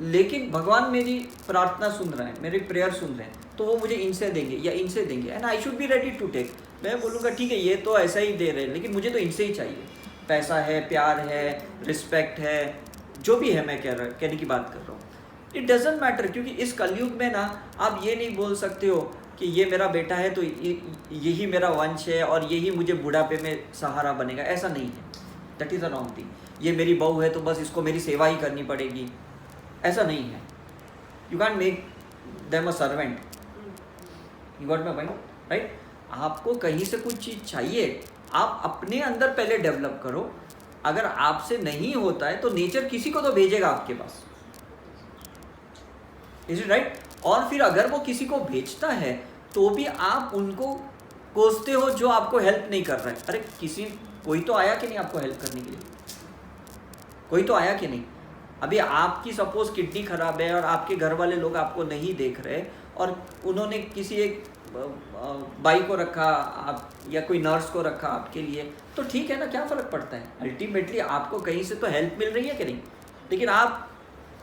लेकिन भगवान मेरी प्रार्थना सुन रहे हैं, मेरी प्रेयर सुन रहे हैं, तो वो मुझे इनसे देंगे या इनसे देंगे, and I should be ready to take. मैं बोलूँगा ठीक है, ये तो ऐसा ही दे रहे हैं, लेकिन मुझे तो इनसे ही चाहिए। पैसा है, प्यार है, रिस्पेक्ट है, जो भी है, मैं कहने की बात कर रहा हूँ। इट डजेंट मैटर, क्योंकि इस कलयुग में ना आप ये नहीं बोल सकते हो कि ये मेरा बेटा है तो यही मेरा वंश है और यही मुझे बुढ़ापे में सहारा बनेगा, ऐसा नहीं है। That is a wrong thing. ये मेरी बहू है तो बस इसको मेरी सेवा ही करनी पड़ेगी, ऐसा नहीं है। You can make them a servant, you got my point, right. आपको कहीं से कुछ चीज़ चाहिए, आप अपने अंदर पहले डेवलप करो। अगर आपसे नहीं होता है तो नेचर किसी को तो भेजेगा आपके पास, इज इट राइट। और फिर अगर वो किसी को भेजता है तो भी आप उनको कोसते हो जो आपको हेल्प नहीं कर रहा है। अरे कोई तो आया कि नहीं आपको हेल्प करने के लिए, कोई तो आया कि नहीं। अभी आपकी सपोज किडनी खराब है और आपके घर वाले लोग आपको नहीं देख रहे, और उन्होंने किसी एक बाई को रखा आप या कोई नर्स को रखा आपके लिए, तो ठीक है ना, क्या फ़र्क पड़ता है। अल्टीमेटली आपको कहीं से तो हेल्प मिल रही है कि नहीं। लेकिन आप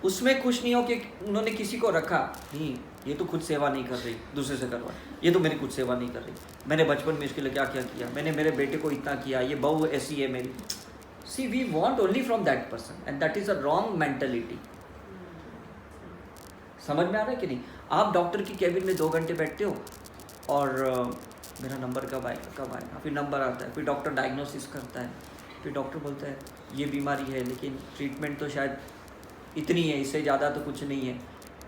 उसमें खुश नहीं हो कि उन्होंने किसी को रखा, नहीं ये तो खुद सेवा नहीं कर रही, दूसरे से करवा, ये तो मेरी खुद सेवा नहीं कर रही, मैंने बचपन में इसके लिए क्या क्या किया, मैंने मेरे बेटे को इतना किया, ये बहू ऐसी है मेरी। See we want only from that person, and that is a wrong mentality. समझ में आ रहा है कि नहीं। आप डॉक्टर की कैबिन में 2 घंटे बैठते हो और मेरा नंबर कब आएगा, फिर नंबर आता है, फिर डॉक्टर डायग्नोसिस करता है, फिर डॉक्टर बोलता है ये बीमारी है, लेकिन ट्रीटमेंट तो शायद इतनी है, इससे ज़्यादा तो कुछ नहीं है।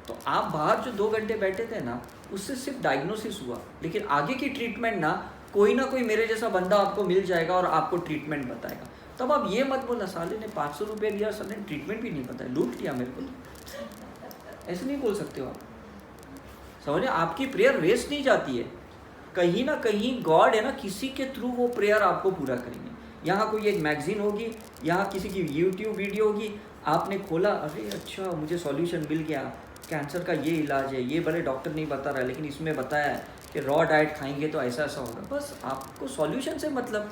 तो आप बाहर जो 2 घंटे बैठे थे ना, उससे सिर्फ डायग्नोसिस हुआ, लेकिन आगे की ट्रीटमेंट ना कोई मेरे जैसा बंदा आपको मिल जाएगा और आपको ट्रीटमेंट बताएगा। तब आप ये मत बोलना साले ने 500 रुपये दिया, सर ने ट्रीटमेंट भी नहीं बताया, लूट लिया मेरे को। ऐसे नहीं बोल सकते हो आप, समझे। आपकी प्रेयर वेस्ट नहीं जाती है, कहीं ना कहीं गॉड है ना, किसी के थ्रू वो प्रेयर आपको पूरा करेंगे। यहाँ कोई एक मैगजीन होगी, यहाँ किसी की यूट्यूब वीडियो होगी, आपने खोला, अरे अच्छा मुझे सॉल्यूशन मिल गया, कैंसर का ये इलाज है, ये भले डॉक्टर नहीं बता रहा है लेकिन इसमें बताया है कि रॉ डाइट खाएंगे तो ऐसा ऐसा होगा। बस आपको सॉल्यूशन से मतलब,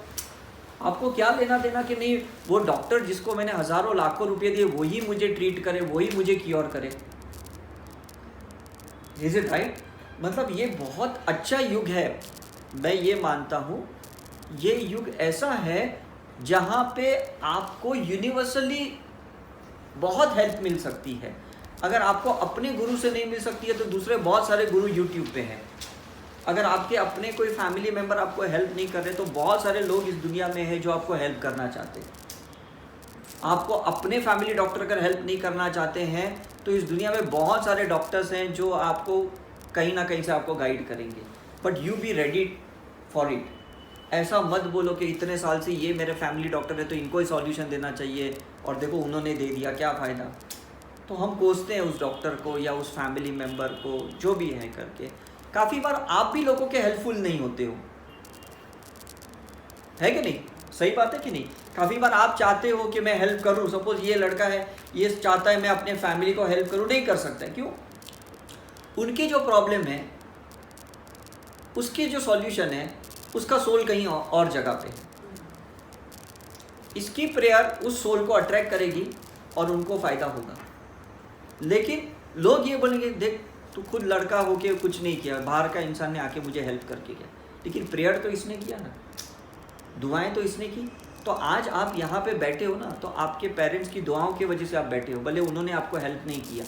आपको क्या लेना देना कि नहीं वो डॉक्टर जिसको मैंने हज़ारों लाखों रुपये दिए वही मुझे ट्रीट करे, वही मुझे क्योर करे। Is it right. मतलब ये बहुत अच्छा युग है, मैं ये मानता हूँ। ये युग ऐसा है जहाँ पे आपको यूनिवर्सली बहुत हेल्प मिल सकती है। अगर आपको अपने गुरु से नहीं मिल सकती है तो दूसरे बहुत सारे गुरु यूट्यूब पे हैं। अगर आपके अपने कोई फैमिली मेम्बर आपको हेल्प नहीं कर रहे तो बहुत सारे लोग इस दुनिया में हैं जो आपको हेल्प करना चाहते हैं। आपको अपने फैमिली डॉक्टर अगर हेल्प नहीं करना चाहते हैं तो इस दुनिया में बहुत सारे डॉक्टर्स हैं जो आपको कहीं ना कहीं से आपको गाइड करेंगे, but you be ready for it. ऐसा मत बोलो कि इतने साल से ये मेरे फैमिली डॉक्टर है तो इनको ही सॉल्यूशन देना चाहिए और देखो उन्होंने दे दिया, क्या फ़ायदा। तो हम कोसते हैं उस डॉक्टर को या उस फैमिली मेम्बर को, जो भी है करके। काफ़ी बार आप भी लोगों के हेल्पफुल नहीं होते हो, है कि नहीं, सही बात है कि नहीं। काफ़ी बार आप चाहते हो कि मैं हेल्प करूं, सपोज ये लड़का है, ये चाहता है मैं अपने फैमिली को हेल्प करूं, नहीं कर सकता। क्यों? उनकी जो प्रॉब्लम है, उसके जो सॉल्यूशन है, उसका सोल कहीं और जगह पे है। इसकी प्रेयर उस सोल को अट्रैक्ट करेगी और उनको फ़ायदा होगा। लेकिन लोग ये बोलेंगे देख तू खुद लड़का होके कुछ नहीं किया, बाहर का इंसान ने आके मुझे हेल्प करके गया, लेकिन प्रेयर तो इसने किया ना, दुआएं तो इसने की, तो आज आप यहाँ पे बैठे हो ना, तो आपके पेरेंट्स की दुआओं की वजह से आप बैठे हो, भले उन्होंने आपको हेल्प नहीं किया,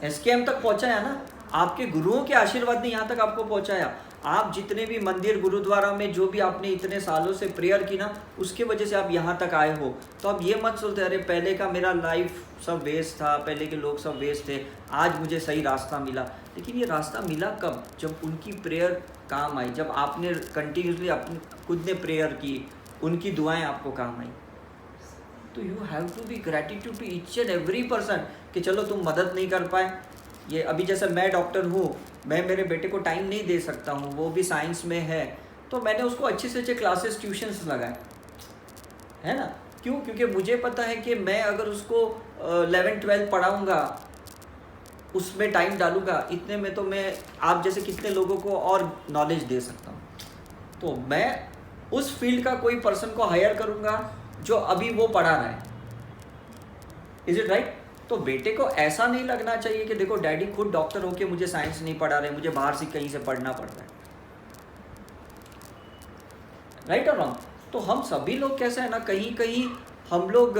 एसकेएम तक पहुँचाया ना, आपके गुरुओं के आशीर्वाद ने यहाँ तक आपको पहुँचाया। आप जितने भी मंदिर गुरुद्वारा में जो भी आपने इतने सालों से प्रेयर की ना, उसके वजह से आप यहाँ तक आए हो। तो आप ये मत सोचते अरे पहले का मेरा लाइफ सब वेस्ट था, पहले के लोग सब वेस्ट थे, आज मुझे सही रास्ता मिला। लेकिन ये रास्ता मिला कब? जब उनकी प्रेयर काम आई, जब आपने कंटिन्यूसली अपने खुद ने प्रेयर की, उनकी दुआएं आपको काम आई। तो you have to be gratitude to each and every person कि चलो तुम मदद नहीं कर पाए, ये अभी जैसे मैं डॉक्टर हूँ, मैं मेरे बेटे को टाइम नहीं दे सकता हूँ, वो भी साइंस में है, तो मैंने उसको अच्छे से अच्छे क्लासेस ट्यूशन्स लगाए, है ना। क्यों? क्योंकि मुझे पता है कि मैं अगर उसको 11-12 पढ़ाऊँगा, उसमें टाइम डालूँगा, इतने में तो मैं आप जैसे कितने लोगों को और नॉलेज दे सकता हूँ। तो मैं उस फील्ड का कोई पर्सन को हायर करूँगा जो अभी वो पढ़ा रहा है। Is it right? तो बेटे को ऐसा नहीं लगना चाहिए कि देखो डैडी खुद डॉक्टर होके मुझे साइंस नहीं पढ़ा रहे, मुझे बाहर से कहीं से पढ़ना पड़ रहा है। राइट और रॉन्ग? तो हम सभी लोग कैसे है ना, कहीं कहीं हम लोग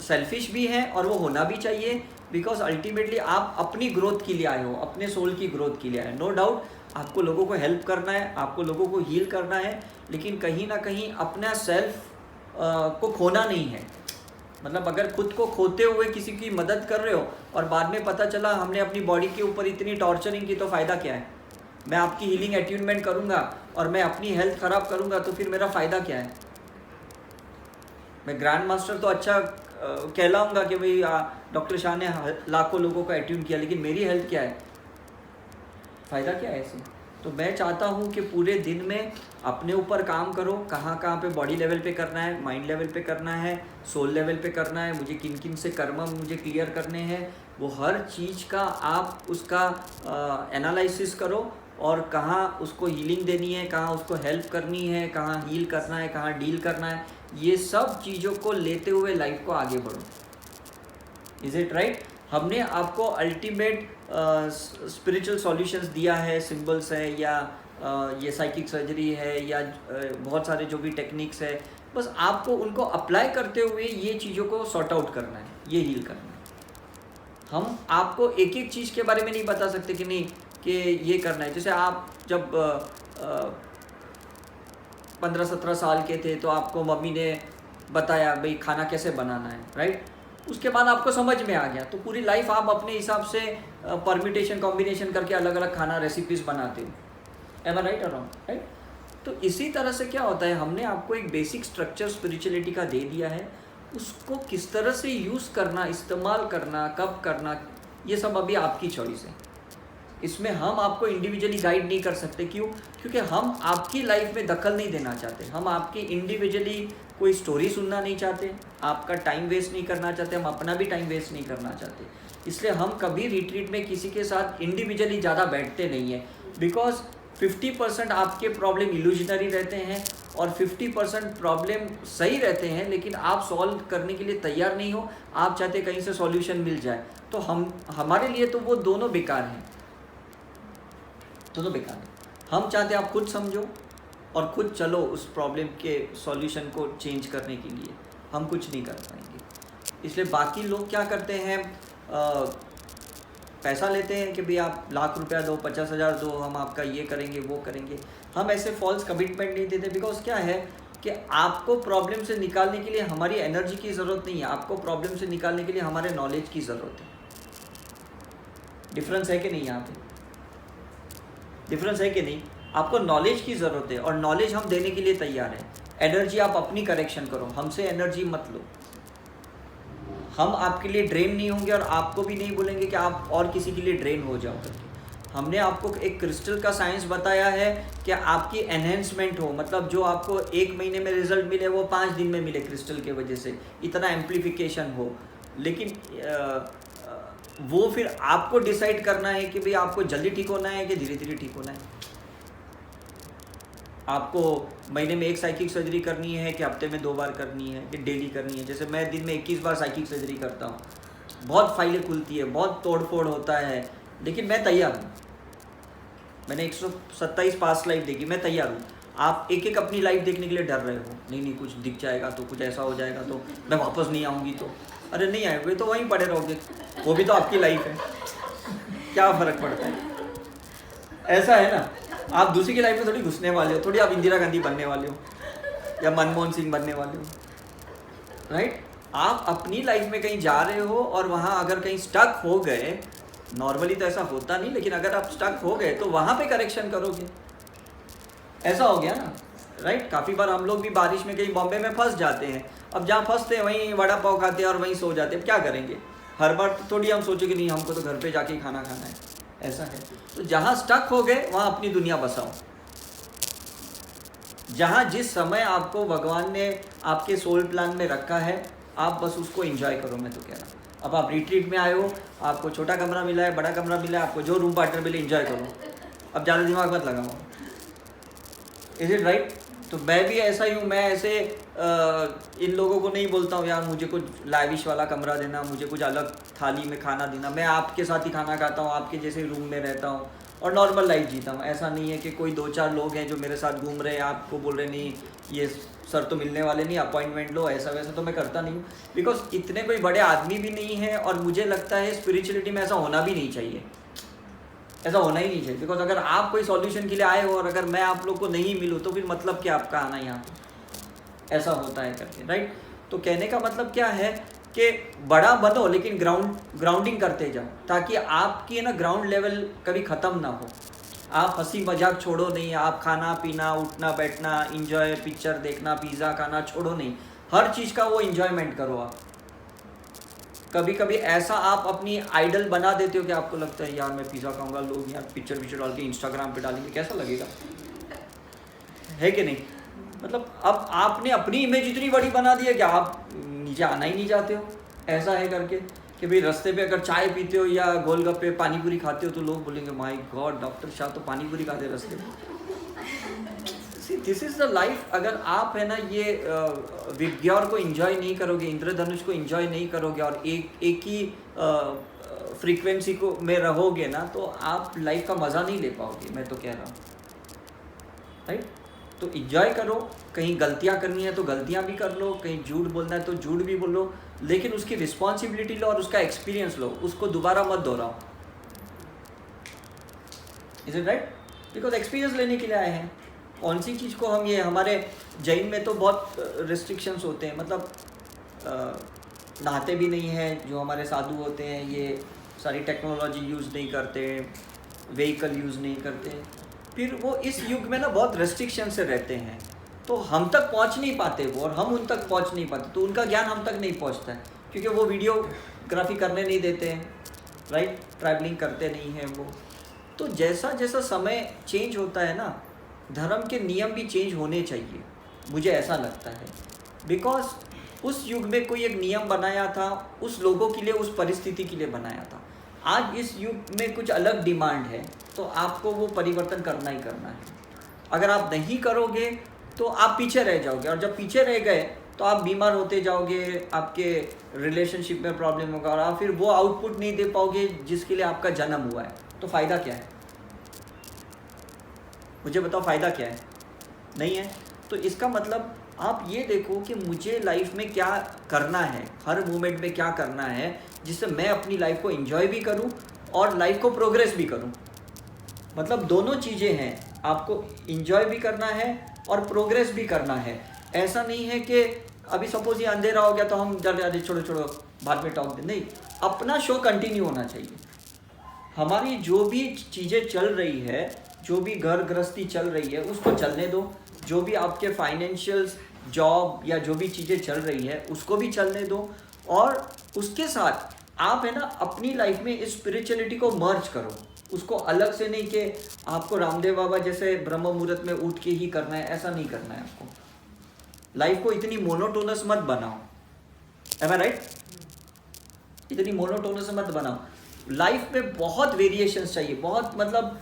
सेल्फिश भी हैं, और वो होना भी चाहिए, बिकॉज अल्टीमेटली आप अपनी ग्रोथ के लिए आए हो, अपने सोल की ग्रोथ के लिए आए। नो डाउट आपको लोगों को हेल्प करना है, आपको लोगों को हील करना है, लेकिन कहीं ना कहीं अपना सेल्फ को खोना नहीं है। मतलब अगर खुद को खोते हुए किसी की मदद कर रहे हो और बाद में पता चला हमने अपनी बॉडी के ऊपर इतनी टॉर्चरिंग की, तो फ़ायदा क्या है? मैं आपकी हीलिंग अट्यूनमेंट करूँगा और मैं अपनी हेल्थ ख़राब करूँगा, तो फिर मेरा फ़ायदा क्या है? मैं ग्रैंड मास्टर तो अच्छा कहलाऊँगा कि भाई डॉक्टर शाह ने लाखों लोगों को अट्यून किया, लेकिन मेरी हेल्थ क्या है? फ़ायदा क्या है ऐसे? तो मैं चाहता हूँ कि पूरे दिन में अपने ऊपर काम करो, कहाँ कहाँ पे बॉडी लेवल पे करना है, माइंड लेवल पे करना है, सोल लेवल पे करना है, मुझे किन किन से कर्म मुझे क्लियर करने हैं, वो हर चीज़ का आप उसका एनालिसिस करो, और कहाँ उसको हीलिंग देनी है, कहाँ उसको हेल्प करनी है, कहाँ हील करना है, कहाँ डील करना है, ये सब चीज़ों को लेते हुए लाइफ को आगे बढ़ो। Is it right? हमने आपको अल्टीमेट स्पिरिचुअल सॉल्यूशंस दिया है, सिंबल्स है, या ये साइकिक सर्जरी है, या बहुत सारे जो भी टेक्निक्स है, बस आपको उनको अप्लाई करते हुए ये चीज़ों को सॉर्ट आउट करना है, ये हील करना है। हम आपको एक एक चीज़ के बारे में नहीं बता सकते कि नहीं कि ये करना है। जैसे आप जब 15-17 साल के थे तो आपको मम्मी ने बताया भाई खाना कैसे बनाना है, राइट? उसके बाद आपको समझ में आ गया, तो पूरी लाइफ आप अपने हिसाब से परम्यूटेशन कॉम्बिनेशन करके अलग अलग खाना रेसिपीज़ बनाते हो। एम आई राइट और रॉन्ग? राइट? तो इसी तरह से क्या होता है, हमने आपको एक बेसिक स्ट्रक्चर स्पिरिचुअलिटी का दे दिया है, उसको किस तरह से यूज़ करना, इस्तेमाल करना, कब करना, ये सब अभी आपकी चॉइस है। इसमें हम आपको इंडिविजुअली गाइड नहीं कर सकते। क्यों? क्योंकि हम आपकी लाइफ में दखल नहीं देना चाहते, हम आपकी इंडिविजुअली कोई स्टोरी सुनना नहीं चाहते, आपका टाइम वेस्ट नहीं करना चाहते, हम अपना भी टाइम वेस्ट नहीं करना चाहते। इसलिए हम कभी रिट्रीट में किसी के साथ इंडिविजुअली ज़्यादा बैठते नहीं हैं, बिकॉज 50% आपके प्रॉब्लम इल्यूजनरी रहते हैं और 50% प्रॉब्लम सही रहते हैं, लेकिन आप सॉल्व करने के लिए तैयार नहीं हो, आप चाहते कहीं से सॉल्यूशन मिल जाए। तो हमारे लिए तो वो दोनों बेकार हैं, दोनों बेकार है। हम चाहते हैं आप खुद समझो और खुद चलो उस प्रॉब्लम के सॉल्यूशन को चेंज करने के लिए, हम कुछ नहीं कर पाएंगे। इसलिए बाकी लोग क्या करते हैं, पैसा लेते हैं कि भाई आप लाख रुपया दो, 50,000 दो, हम आपका ये करेंगे वो करेंगे। हम ऐसे फॉल्स कमिटमेंट नहीं देते, बिकॉज क्या है कि आपको प्रॉब्लम से निकालने के लिए हमारी एनर्जी की ज़रूरत नहीं है, आपको प्रॉब्लम से निकालने के लिए हमारे नॉलेज की ज़रूरत है। डिफरेंस है कि नहीं? यहाँ पे डिफरेंस है कि नहीं? आपको नॉलेज की ज़रूरत है और नॉलेज हम देने के लिए तैयार हैं। एनर्जी आप अपनी करेक्शन करो, हमसे एनर्जी मत लो। हम आपके लिए ड्रेन नहीं होंगे और आपको भी नहीं बोलेंगे कि आप और किसी के लिए ड्रेन हो जाओ करके। हमने आपको एक क्रिस्टल का साइंस बताया है कि आपकी एनहेंसमेंट हो, मतलब जो आपको 1 महीने में रिजल्ट मिले वो 5 दिन में मिले क्रिस्टल के वजह से, इतना एम्प्लीफिकेशन हो। लेकिन वो फिर आपको डिसाइड करना है कि भाई आपको जल्दी ठीक होना है कि धीरे धीरे ठीक होना है। आपको महीने में 1 साइकिक सर्जरी करनी है कि हफ्ते में 2 बार करनी है कि डेली करनी है। जैसे मैं दिन में 21 बार साइकिक सर्जरी करता हूँ, बहुत फाइलें खुलती है, बहुत तोड़ फोड़ होता है, लेकिन मैं तैयार हूँ। मैंने 127 पास्ट लाइफ देखी, मैं तैयार हूँ। आप एक एक अपनी लाइफ देखने के लिए डर रहे हो, नहीं कुछ दिख जाएगा तो, कुछ ऐसा हो जाएगा तो, मैं वापस नहीं आऊँगी तो। अरे नहीं आएंगे तो वहीं पड़े रहोगे, वो भी तो आपकी लाइफ है, क्या फ़र्क पड़ता है। ऐसा है ना, आप दूसरी की लाइफ में थोड़ी घुसने वाले हो, थोड़ी आप इंदिरा गांधी बनने वाले हो या मनमोहन सिंह बनने वाले हो, राइट। आप अपनी लाइफ में कहीं जा रहे हो और वहाँ अगर कहीं स्टक हो गए, नॉर्मली तो ऐसा होता नहीं, लेकिन अगर आप स्टक हो गए तो वहाँ पे करेक्शन करोगे। ऐसा हो गया ना, राइट। काफ़ी बार हम लोग भी बारिश में कहीं बॉम्बे में फंस जाते हैं, अब जहाँ फंसते हैं वहीं वड़ा पाव खाते हैं और वहीं सो जाते हैं, क्या करेंगे। हर बार थोड़ी हम सोचेंगे नहीं हमको तो घर पे जाके ही खाना खाना है, ऐसा है। तो जहाँ स्टक हो गए वहाँ अपनी दुनिया बसाओ। जहाँ जिस समय आपको भगवान ने आपके सोल प्लान में रखा है, आप बस उसको एंजॉय करो। मैं तो कह रहा हूँ, अब आप रिट्रीट में आए हो, आपको छोटा कमरा मिला है, बड़ा कमरा मिला है, आपको जो रूम पार्टनर मिले एंजॉय करो, अब ज़्यादा दिमाग मत लगाओ। Is it right. तो मैं भी ऐसा ही हूँ, मैं ऐसे इन लोगों को नहीं बोलता हूँ यार मुझे कुछ लाविश वाला कमरा देना, मुझे कुछ अलग थाली में खाना देना। मैं आपके साथ ही खाना खाता हूँ, आपके जैसे रूम में रहता हूँ और नॉर्मल लाइफ जीता हूँ। ऐसा नहीं है कि कोई 2-4 लोग हैं जो मेरे साथ घूम रहे हैं, आपको बोल रहे नहीं ये सर तो मिलने वाले नहीं, अपॉइंटमेंट लो, ऐसा वैसा तो मैं करता नहीं हूँ। बिकॉज इतने कोई बड़े आदमी भी नहीं है और मुझे लगता है स्पिरिचुअलिटी में ऐसा होना भी नहीं चाहिए, ऐसा होना ही नहीं चाहिए। बिकॉज अगर आप कोई सॉल्यूशन के लिए आए हो और अगर मैं आप लोग को नहीं मिलूँ तो फिर मतलब क्या आपका आना यहाँ पे, ऐसा होता है करके, राइट। तो कहने का मतलब क्या है कि बड़ा बनो लेकिन ग्राउंडिंग करते जाओ, ताकि आपकी ना ग्राउंड लेवल कभी ख़त्म ना हो। आप हंसी मजाक छोड़ो नहीं, आप खाना पीना उठना बैठना इंजॉय पिक्चर देखना पिज़्ज़ा खाना छोड़ो नहीं, हर चीज़ का वो इंजॉयमेंट करो आप। कभी कभी ऐसा आप अपनी आइडल बना देते हो कि आपको लगता है यार मैं पिज़्ज़ा खाऊंगा, लोग यार पिक्चर डाल के इंस्टाग्राम पे डालेंगे, कैसा लगेगा, है कि नहीं। मतलब अब आपने अपनी इमेज इतनी बड़ी बना दी है कि आप नीचे आना ही नहीं चाहते हो, ऐसा है करके कि भाई रास्ते पे अगर चाय पीते हो या गोलगप्पे पानी पूरी खाते हो तो लोग बोलेंगे माय गॉड डॉक्टर शाह तो पानी पूरी खाते रास्ते में। This is the life. अगर आप है ना ये विग्योर को एंजॉय नहीं करोगे, इंद्रधनुष को एंजॉय नहीं करोगे और एक ही फ्रीक्वेंसी को में रहोगे ना, तो आप लाइफ का मज़ा नहीं ले पाओगे। मैं तो कह रहा हूँ, राइट। तो एंजॉय करो, कहीं गलतियाँ करनी है तो गलतियाँ भी कर लो, कहीं झूठ बोलना है तो झूठ भी बोलो, लेकिन उसकी रिस्पॉन्सिबिलिटी लो और उसका एक्सपीरियंस लो, उसको दोबारा मत दोहराओ। Is it right. Because experience लेने के लिए आए हैं। कौन सी चीज़ को हम ये, हमारे जैन में तो बहुत रिस्ट्रिक्शंस होते हैं, मतलब नहाते भी नहीं हैं जो हमारे साधु होते हैं, ये सारी टेक्नोलॉजी यूज़ नहीं करते, व्हीकल यूज़ नहीं करते, फिर वो इस युग में ना बहुत रेस्ट्रिक्शन से रहते हैं, तो हम तक पहुंच नहीं पाते वो और हम उन तक पहुंच नहीं पाते, तो उनका ज्ञान हम तक नहीं पहुंचता है क्योंकि वो वीडियोग्राफी करने नहीं देते हैं, राइट, ट्रैवलिंग करते नहीं हैं वो। तो जैसा जैसा समय चेंज होता है ना, धर्म के नियम भी चेंज होने चाहिए, मुझे ऐसा लगता है। बिकॉज उस युग में कोई एक नियम बनाया था, उस लोगों के लिए, उस परिस्थिति के लिए बनाया था। आज इस युग में कुछ अलग डिमांड है, तो आपको वो परिवर्तन करना ही करना है। अगर आप नहीं करोगे तो आप पीछे रह जाओगे, और जब पीछे रह गए तो आप बीमार होते जाओगे, आपके रिलेशनशिप में प्रॉब्लम होगा और आप फिर वो आउटपुट नहीं दे पाओगे जिसके लिए आपका जन्म हुआ है। तो फ़ायदा क्या है, मुझे बताओ, फ़ायदा क्या है? नहीं है। तो इसका मतलब आप ये देखो कि मुझे लाइफ में क्या करना है, हर मोमेंट में क्या करना है जिससे मैं अपनी लाइफ को एंजॉय भी करूं और लाइफ को प्रोग्रेस भी करूं। मतलब दोनों चीज़ें हैं, आपको एंजॉय भी करना है और प्रोग्रेस भी करना है। ऐसा नहीं है कि अभी सपोज ये अंधेरा हो गया तो हम जल्दी छोड़ो बाद में टॉक दे, नहीं, अपना शो कंटिन्यू होना चाहिए। हमारी जो भी चीज़ें चल रही है, जो भी घर गृहस्थी चल रही है उसको चलने दो, जो भी आपके फाइनेंशियल्स, जॉब या जो भी चीज़ें चल रही है उसको भी चलने दो, और उसके साथ आप है ना अपनी लाइफ में इस स्पिरिचुअलिटी को मर्ज करो, उसको अलग से नहीं कि आपको रामदेव बाबा जैसे ब्रह्म मुहूर्त में उठ के ही करना है, ऐसा नहीं करना है आपको। लाइफ को इतनी मोनोटोनस मत बनाओ, एम आई राइट? इतनी मोनोटोनस मत बनाओ। लाइफ में बहुत वेरिएशंस चाहिए, बहुत मतलब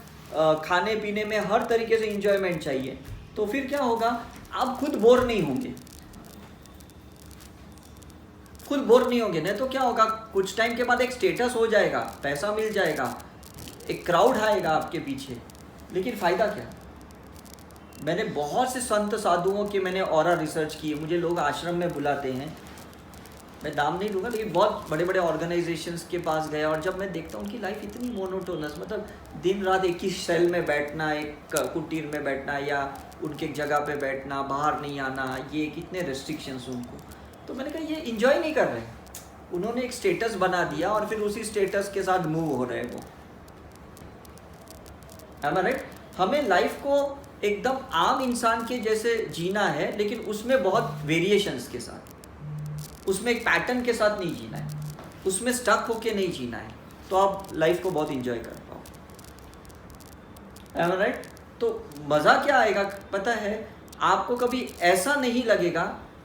खाने पीने में हर तरीके से इंजॉयमेंट चाहिए। तो फिर क्या होगा, आप खुद बोर नहीं होंगे, खुद बोर नहीं होंगे। नहीं तो क्या होगा, कुछ टाइम के बाद एक स्टेटस हो जाएगा, पैसा मिल जाएगा, एक क्राउड आएगा आपके पीछे, लेकिन फ़ायदा क्या? मैंने बहुत से संत साधुओं के मैंने ऑरा रिसर्च की है, मुझे लोग आश्रम में बुलाते हैं, मैं नाम नहीं लूँगा, लेकिन बहुत बड़े बड़े ऑर्गेनाइजेशंस के पास गया और जब मैं देखता हूँ उनकी लाइफ इतनी मोनोटोनस, मतलब दिन रात एक ही सेल में बैठना, एक कुटीर में बैठना या उनके एक जगह पे बैठना, बाहर नहीं आना, ये कितने रेस्ट्रिक्शंस उनको। तो मैंने कहा ये इंजॉय नहीं कर रहे, उन्होंने एक स्टेटस बना दिया और फिर उसी स्टेटस के साथ मूव हो रहे वो। राइट? हमें लाइफ को एकदम आम इंसान के जैसे जीना है, लेकिन उसमें बहुत वेरिएशंस के साथ, उसमें एक पैटर्न के साथ नहीं जीना है, उसमें स्टक होके नहीं जीना है, तो आप लाइफ को बहुत इंजॉय कर पाओ। राइट? तो मज़ा क्या आएगा पता है, आपको कभी ऐसा नहीं लगेगा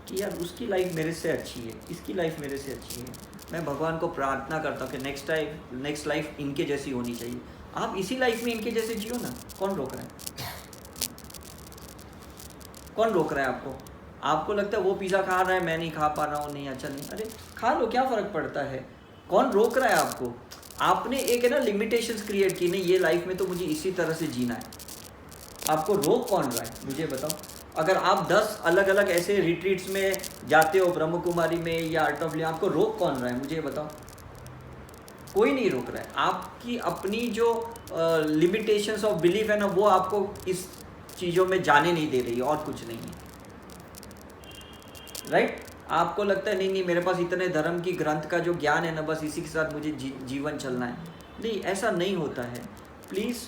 कि यार उसकी लाइफ मेरे से अच्छी है, इसकी लाइफ मेरे से अच्छी है। मैं भगवान को प्रार्थना करता हूँ कि नेक्स्ट लाइफ इनके जैसी होनी चाहिए। आप इसी लाइफ में इनके जैसे जियो ना, कौन रोक रहा है? कौन रोक रहा है आपको? आपको लगता है वो पिज़्ज़ा खा रहा है, मैं नहीं खा पा रहा हूँ, नहीं अच्छा नहीं, अरे खा लो, क्या फ़र्क पड़ता है? कौन रोक रहा है आपको? आपने एक है ना लिमिटेशंस क्रिएट की, नहीं ये लाइफ में तो मुझे इसी तरह से जीना है। आपको रोक कौन रहा है मुझे बताओ? अगर आप 10 अलग अलग ऐसे रिट्रीट्स में जाते हो, ब्रह्म कुमारी में या आर्ट ऑफ लिविंग, आपको रोक कौन रहा है मुझे बताओ? कोई नहीं रोक रहा है। आपकी अपनी जो लिमिटेशंस ऑफ बिलीफ है ना, वो आपको इस चीज़ों में जाने नहीं दे रही है, और कुछ नहीं है। राइट? आपको लगता है नहीं मेरे पास इतने धर्म की ग्रंथ का जो ज्ञान है ना, बस इसी के साथ मुझे जीवन चलना है। नहीं, ऐसा नहीं होता है। प्लीज़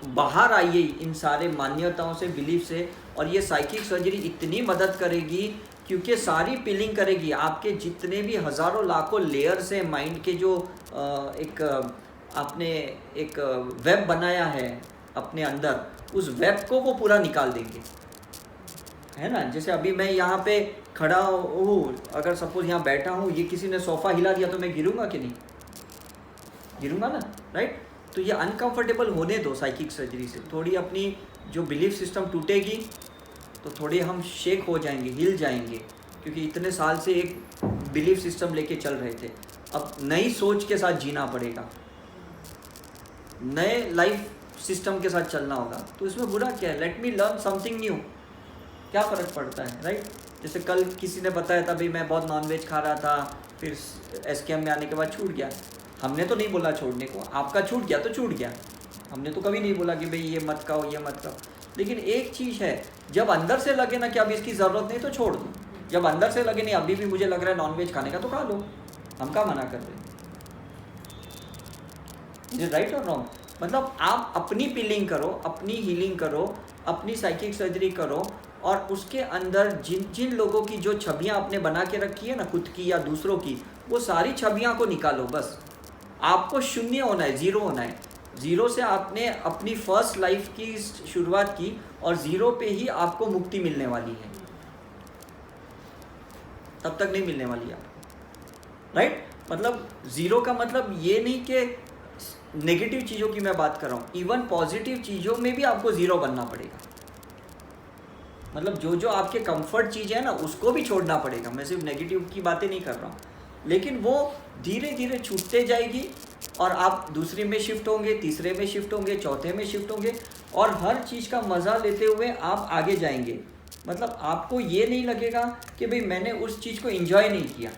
बाहर आइए इन सारे मान्यताओं से, बिलीफ से, और ये साइकिक सर्जरी इतनी मदद करेगी क्योंकि सारी पीलिंग करेगी। आपके जितने भी हज़ारों लाखों लेयर्स हैं माइंड के, जो आपने एक वेब बनाया है अपने अंदर, उस वेब को वो पूरा निकाल देंगे, है ना? जैसे अभी मैं यहाँ पे खड़ा हूँ, अगर सपोज यहाँ बैठा हूँ, ये किसी ने सोफ़ा हिला दिया तो मैं गिरूंगा कि नहीं? गिरूंगा ना, राइट? तो ये अनकंफर्टेबल होने दो साइकिक सर्जरी से। थोड़ी अपनी जो बिलीफ सिस्टम टूटेगी तो थोड़े हम शेक हो जाएंगे, हिल जाएंगे, क्योंकि इतने साल से एक बिलीफ सिस्टम लेके चल रहे थे। अब नई सोच के साथ जीना पड़ेगा, नए लाइफ सिस्टम के साथ चलना होगा। तो इसमें बुरा क्या है? Let me learn something new, क्या फ़र्क पड़ता है? राइट? जैसे कल किसी ने बताया था भाई मैं बहुत नॉनवेज खा रहा था, फिर SKM में आने के बाद छूट गया। हमने तो नहीं बोला छोड़ने को, आपका छूट गया तो छूट गया, हमने तो कभी नहीं बोला कि भाई ये मत खाओ, ये मत खाओ। लेकिन एक चीज़ है, जब अंदर से लगे ना कि अब इसकी ज़रूरत नहीं तो छोड़ दो। जब अंदर से लगे नहीं अभी भी मुझे लग रहा है नॉनवेज खाने का, तो खा लो, हम क्या मना कर रहे हैं? इज राइट और रॉन्ग? मतलब आप अपनी पीलिंग करो, अपनी हीलिंग करो, अपनी साइकिक सर्जरी करो, और उसके अंदर जिन जिन लोगों की जो छवियाँ आपने बना के रखी है ना, खुद की या दूसरों की, वो सारी छवियाँ को निकालो। बस आपको शून्य होना है, ज़ीरो होना है। ज़ीरो से आपने अपनी फर्स्ट लाइफ की शुरुआत की, और ज़ीरो पे ही आपको मुक्ति मिलने वाली है, तब तक नहीं मिलने वाली आपको। राइट? मतलब ज़ीरो का मतलब ये नहीं कि नेगेटिव चीज़ों की मैं बात कर रहा हूँ, इवन पॉजिटिव चीज़ों में भी आपको ज़ीरो बनना पड़ेगा। मतलब जो जो आपके कंफर्ट चीज़ है ना, उसको भी छोड़ना पड़ेगा। मैं सिर्फ नेगेटिव की बातें नहीं कर रहा हूँ, लेकिन वो धीरे धीरे छूटते जाएगी, और आप दूसरे में शिफ्ट होंगे, तीसरे में शिफ्ट होंगे, चौथे में शिफ्ट होंगे, और हर चीज़ का मज़ा लेते हुए आप आगे जाएंगे। मतलब आपको ये नहीं लगेगा कि भाई मैंने उस चीज़ को एंजॉय नहीं किया।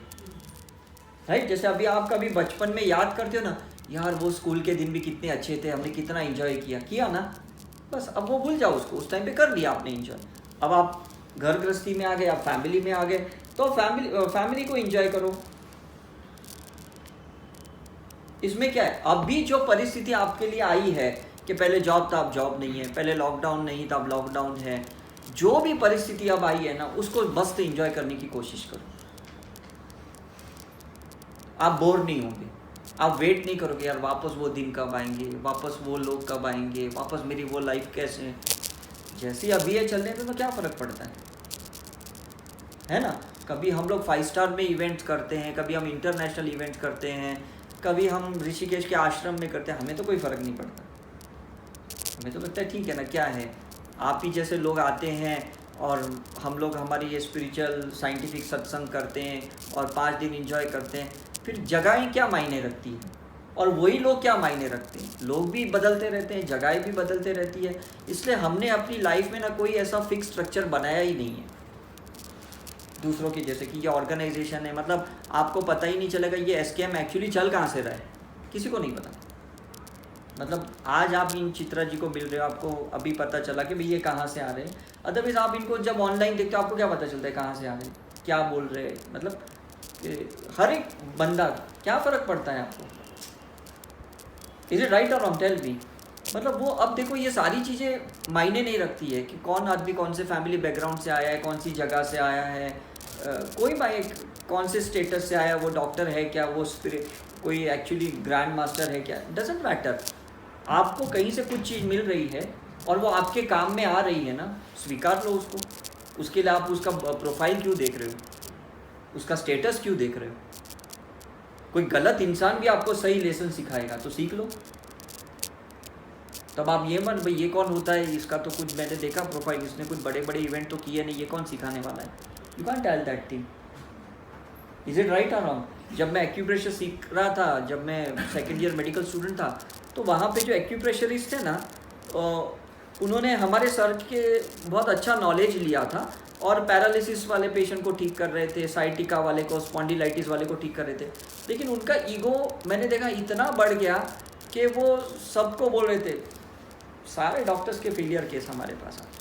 राइट? जैसे अभी आप कभी बचपन में याद करते हो ना, यार वो स्कूल के दिन भी कितने अच्छे थे, हमने कितना एंजॉय किया ना, बस अब वो भूल जाओ उसको। उस टाइम पे कर लिया आपने एंजॉय, अब आप घर गृहस्थी में आ गए, आप फैमिली में आ गए, तो फैमिली को एंजॉय करो। इसमें क्या है? अभी जो परिस्थिति आपके लिए आई है कि पहले जॉब था अब जॉब नहीं है, पहले लॉकडाउन नहीं था अब लॉकडाउन है, जो भी परिस्थिति अब आई है ना, उसको मस्त एंजॉय करने की कोशिश करो। आप बोर नहीं होंगे, आप वेट नहीं करोगे यार वापस वो दिन कब आएंगे, वापस वो लोग कब आएंगे, वापस मेरी वो लाइफ कैसे, जैसी अभी है चलने में तो क्या फ़र्क पड़ता है ना? कभी हम लोग 5 स्टार में इवेंट्स करते हैं, कभी हम इंटरनेशनल इवेंट्स करते हैं, कभी हम ऋषिकेश के आश्रम में करते हैं, हमें तो कोई फ़र्क नहीं पड़ता। हमें तो लगता है ठीक है ना, क्या है, आप ही जैसे लोग आते हैं और हम लोग हमारी ये स्पिरिचुअल साइंटिफिक सत्संग करते हैं और 5 दिन एंजॉय करते हैं, फिर जगहें क्या मायने रखती है? और वही लोग क्या मायने रखते हैं, लोग भी बदलते रहते हैं, जगहें भी बदलते रहती है। इसलिए हमने अपनी लाइफ में ना कोई ऐसा फिक्स स्ट्रक्चर बनाया ही नहीं है दूसरों की, जैसे कि ये ऑर्गेनाइजेशन है, मतलब आपको पता ही नहीं चलेगा ये एसकेएम एक्चुअली चल कहाँ से रहा है, किसी को नहीं पता। मतलब आज आप इन चित्रा जी को मिल रहे हो, आपको अभी पता चला कि भाई ये कहाँ से आ रहे हैं, अदरवाइज आप इनको जब ऑनलाइन देखते हो आपको क्या पता चलता है कहाँ से आ रहे हैं, क्या बोल रहे हैं, मतलब हर एक बंदा, क्या फ़र्क पड़ता है आपको? इज इट राइट और रॉन्ग, टेल मी। मतलब वो अब देखो ये सारी चीज़ें मायने नहीं रखती है कि कौन आदमी कौन से फैमिली बैकग्राउंड से आया है, कौन सी जगह से आया है, कोई भाई कौन से स्टेटस से आया, वो डॉक्टर है क्या, वो कोई एक्चुअली ग्रैंड मास्टर है क्या, डजेंट मैटर। आपको कहीं से कुछ चीज़ मिल रही है और वो आपके काम में आ रही है ना, स्वीकार लो उसको। उसके लिए आप उसका प्रोफाइल क्यों देख रहे हो, उसका स्टेटस क्यों देख रहे हो? कोई गलत इंसान भी आपको सही लेसन सिखाएगा तो सीख लो। तब आप ये मन भाई ये कौन होता है, इसका तो कुछ मैंने देखा प्रोफाइल, इसने कुछ बड़े बड़े इवेंट तो किए नहीं, ये कौन सिखाने वाला है? You can tell that thing. Is it right और रॉन्ग? जब मैं एक्यूप्रेशर सीख रहा था, जब मैं सेकेंड ईयर मेडिकल स्टूडेंट था, तो वहाँ पे जो एक्यूप्रेशरिस्ट थे ना, उन्होंने हमारे सर के बहुत अच्छा नॉलेज लिया था और पैरालिसिस वाले पेशेंट को ठीक कर रहे थे, साइटिका वाले को, स्पॉन्डिलाइटिस वाले को ठीक कर रहे थे। लेकिन उनका ईगो मैंने देखा इतना बढ़ गया कि वो सबको बोल रहे थे, सारे डॉक्टर्स के फेलियर केस हमारे पास आते।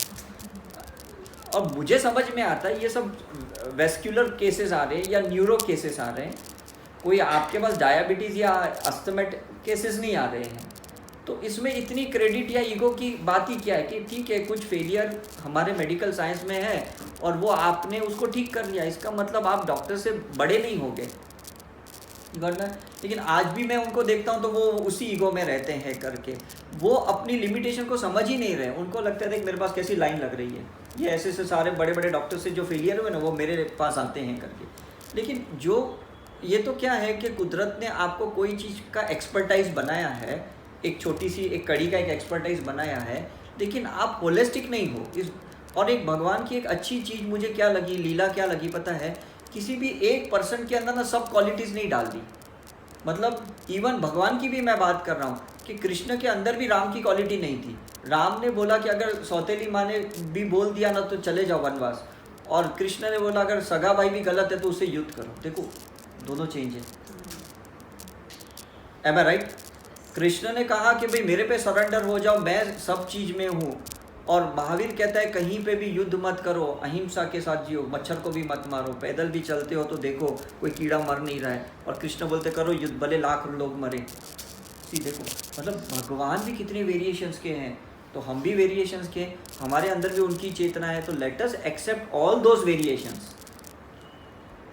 और मुझे समझ में आता है ये सब वेस्क्यूलर केसेस आ रहे हैं या न्यूरो केसेस आ रहे हैं, कोई आपके पास डायबिटीज़ या अस्थमेट केसेस नहीं आ रहे हैं। तो इसमें इतनी क्रेडिट या ईगो की बात ही क्या है कि ठीक है कुछ फेलियर हमारे मेडिकल साइंस में है और वो आपने उसको ठीक कर लिया, इसका मतलब आप डॉक्टर से बड़े नहीं हो गए, वरना। लेकिन आज भी मैं उनको देखता हूँ तो वो उसी ईगो में रहते हैं करके, वो अपनी लिमिटेशन को समझ ही नहीं रहे। उनको लगता है कि मेरे पास कैसी लाइन लग रही है, ये ऐसे से सारे बड़े बड़े डॉक्टर से जो फेलियर हुए ना वो मेरे पास आते हैं करके। लेकिन जो ये तो क्या है कि कुदरत ने आपको कोई चीज़ का एक्सपर्टाइज बनाया है, एक छोटी सी एक कड़ी का एक एक्सपर्टाइज बनाया है, लेकिन आप होलिस्टिक नहीं हो इस। और एक भगवान की एक अच्छी चीज़ मुझे क्या लगी, लीला क्या लगी पता है, किसी भी एक पर्सन के अंदर ना सब क्वालिटीज़ नहीं डाल दी। मतलब इवन भगवान की भी मैं बात कर रहा हूँ कि कृष्ण के अंदर भी राम की क्वालिटी नहीं थी। राम ने बोला कि अगर सौतेली माँ ने भी बोल दिया ना तो चले जाओ वनवास, और कृष्ण ने बोला अगर सगा भाई भी गलत है तो उससे युद्ध करो। देखो दोनों चेंज है, एम आई राइट? कृष्ण ने कहा कि भाई मेरे पे सरेंडर हो जाओ, मैं सब चीज़ में हूँ, और महावीर कहता है कहीं पे भी युद्ध मत करो, अहिंसा के साथ जियो, मच्छर को भी मत मारो, पैदल भी चलते हो तो देखो कोई कीड़ा मर नहीं रहा है, और कृष्ण बोलते करो युद्ध भले लाख लोग मरे। सी देखो मतलब भगवान भी कितने वेरिएशंस के हैं, तो हम भी वेरिएशंस के, हमारे अंदर भी उनकी चेतना है, तो let us accept all those variations.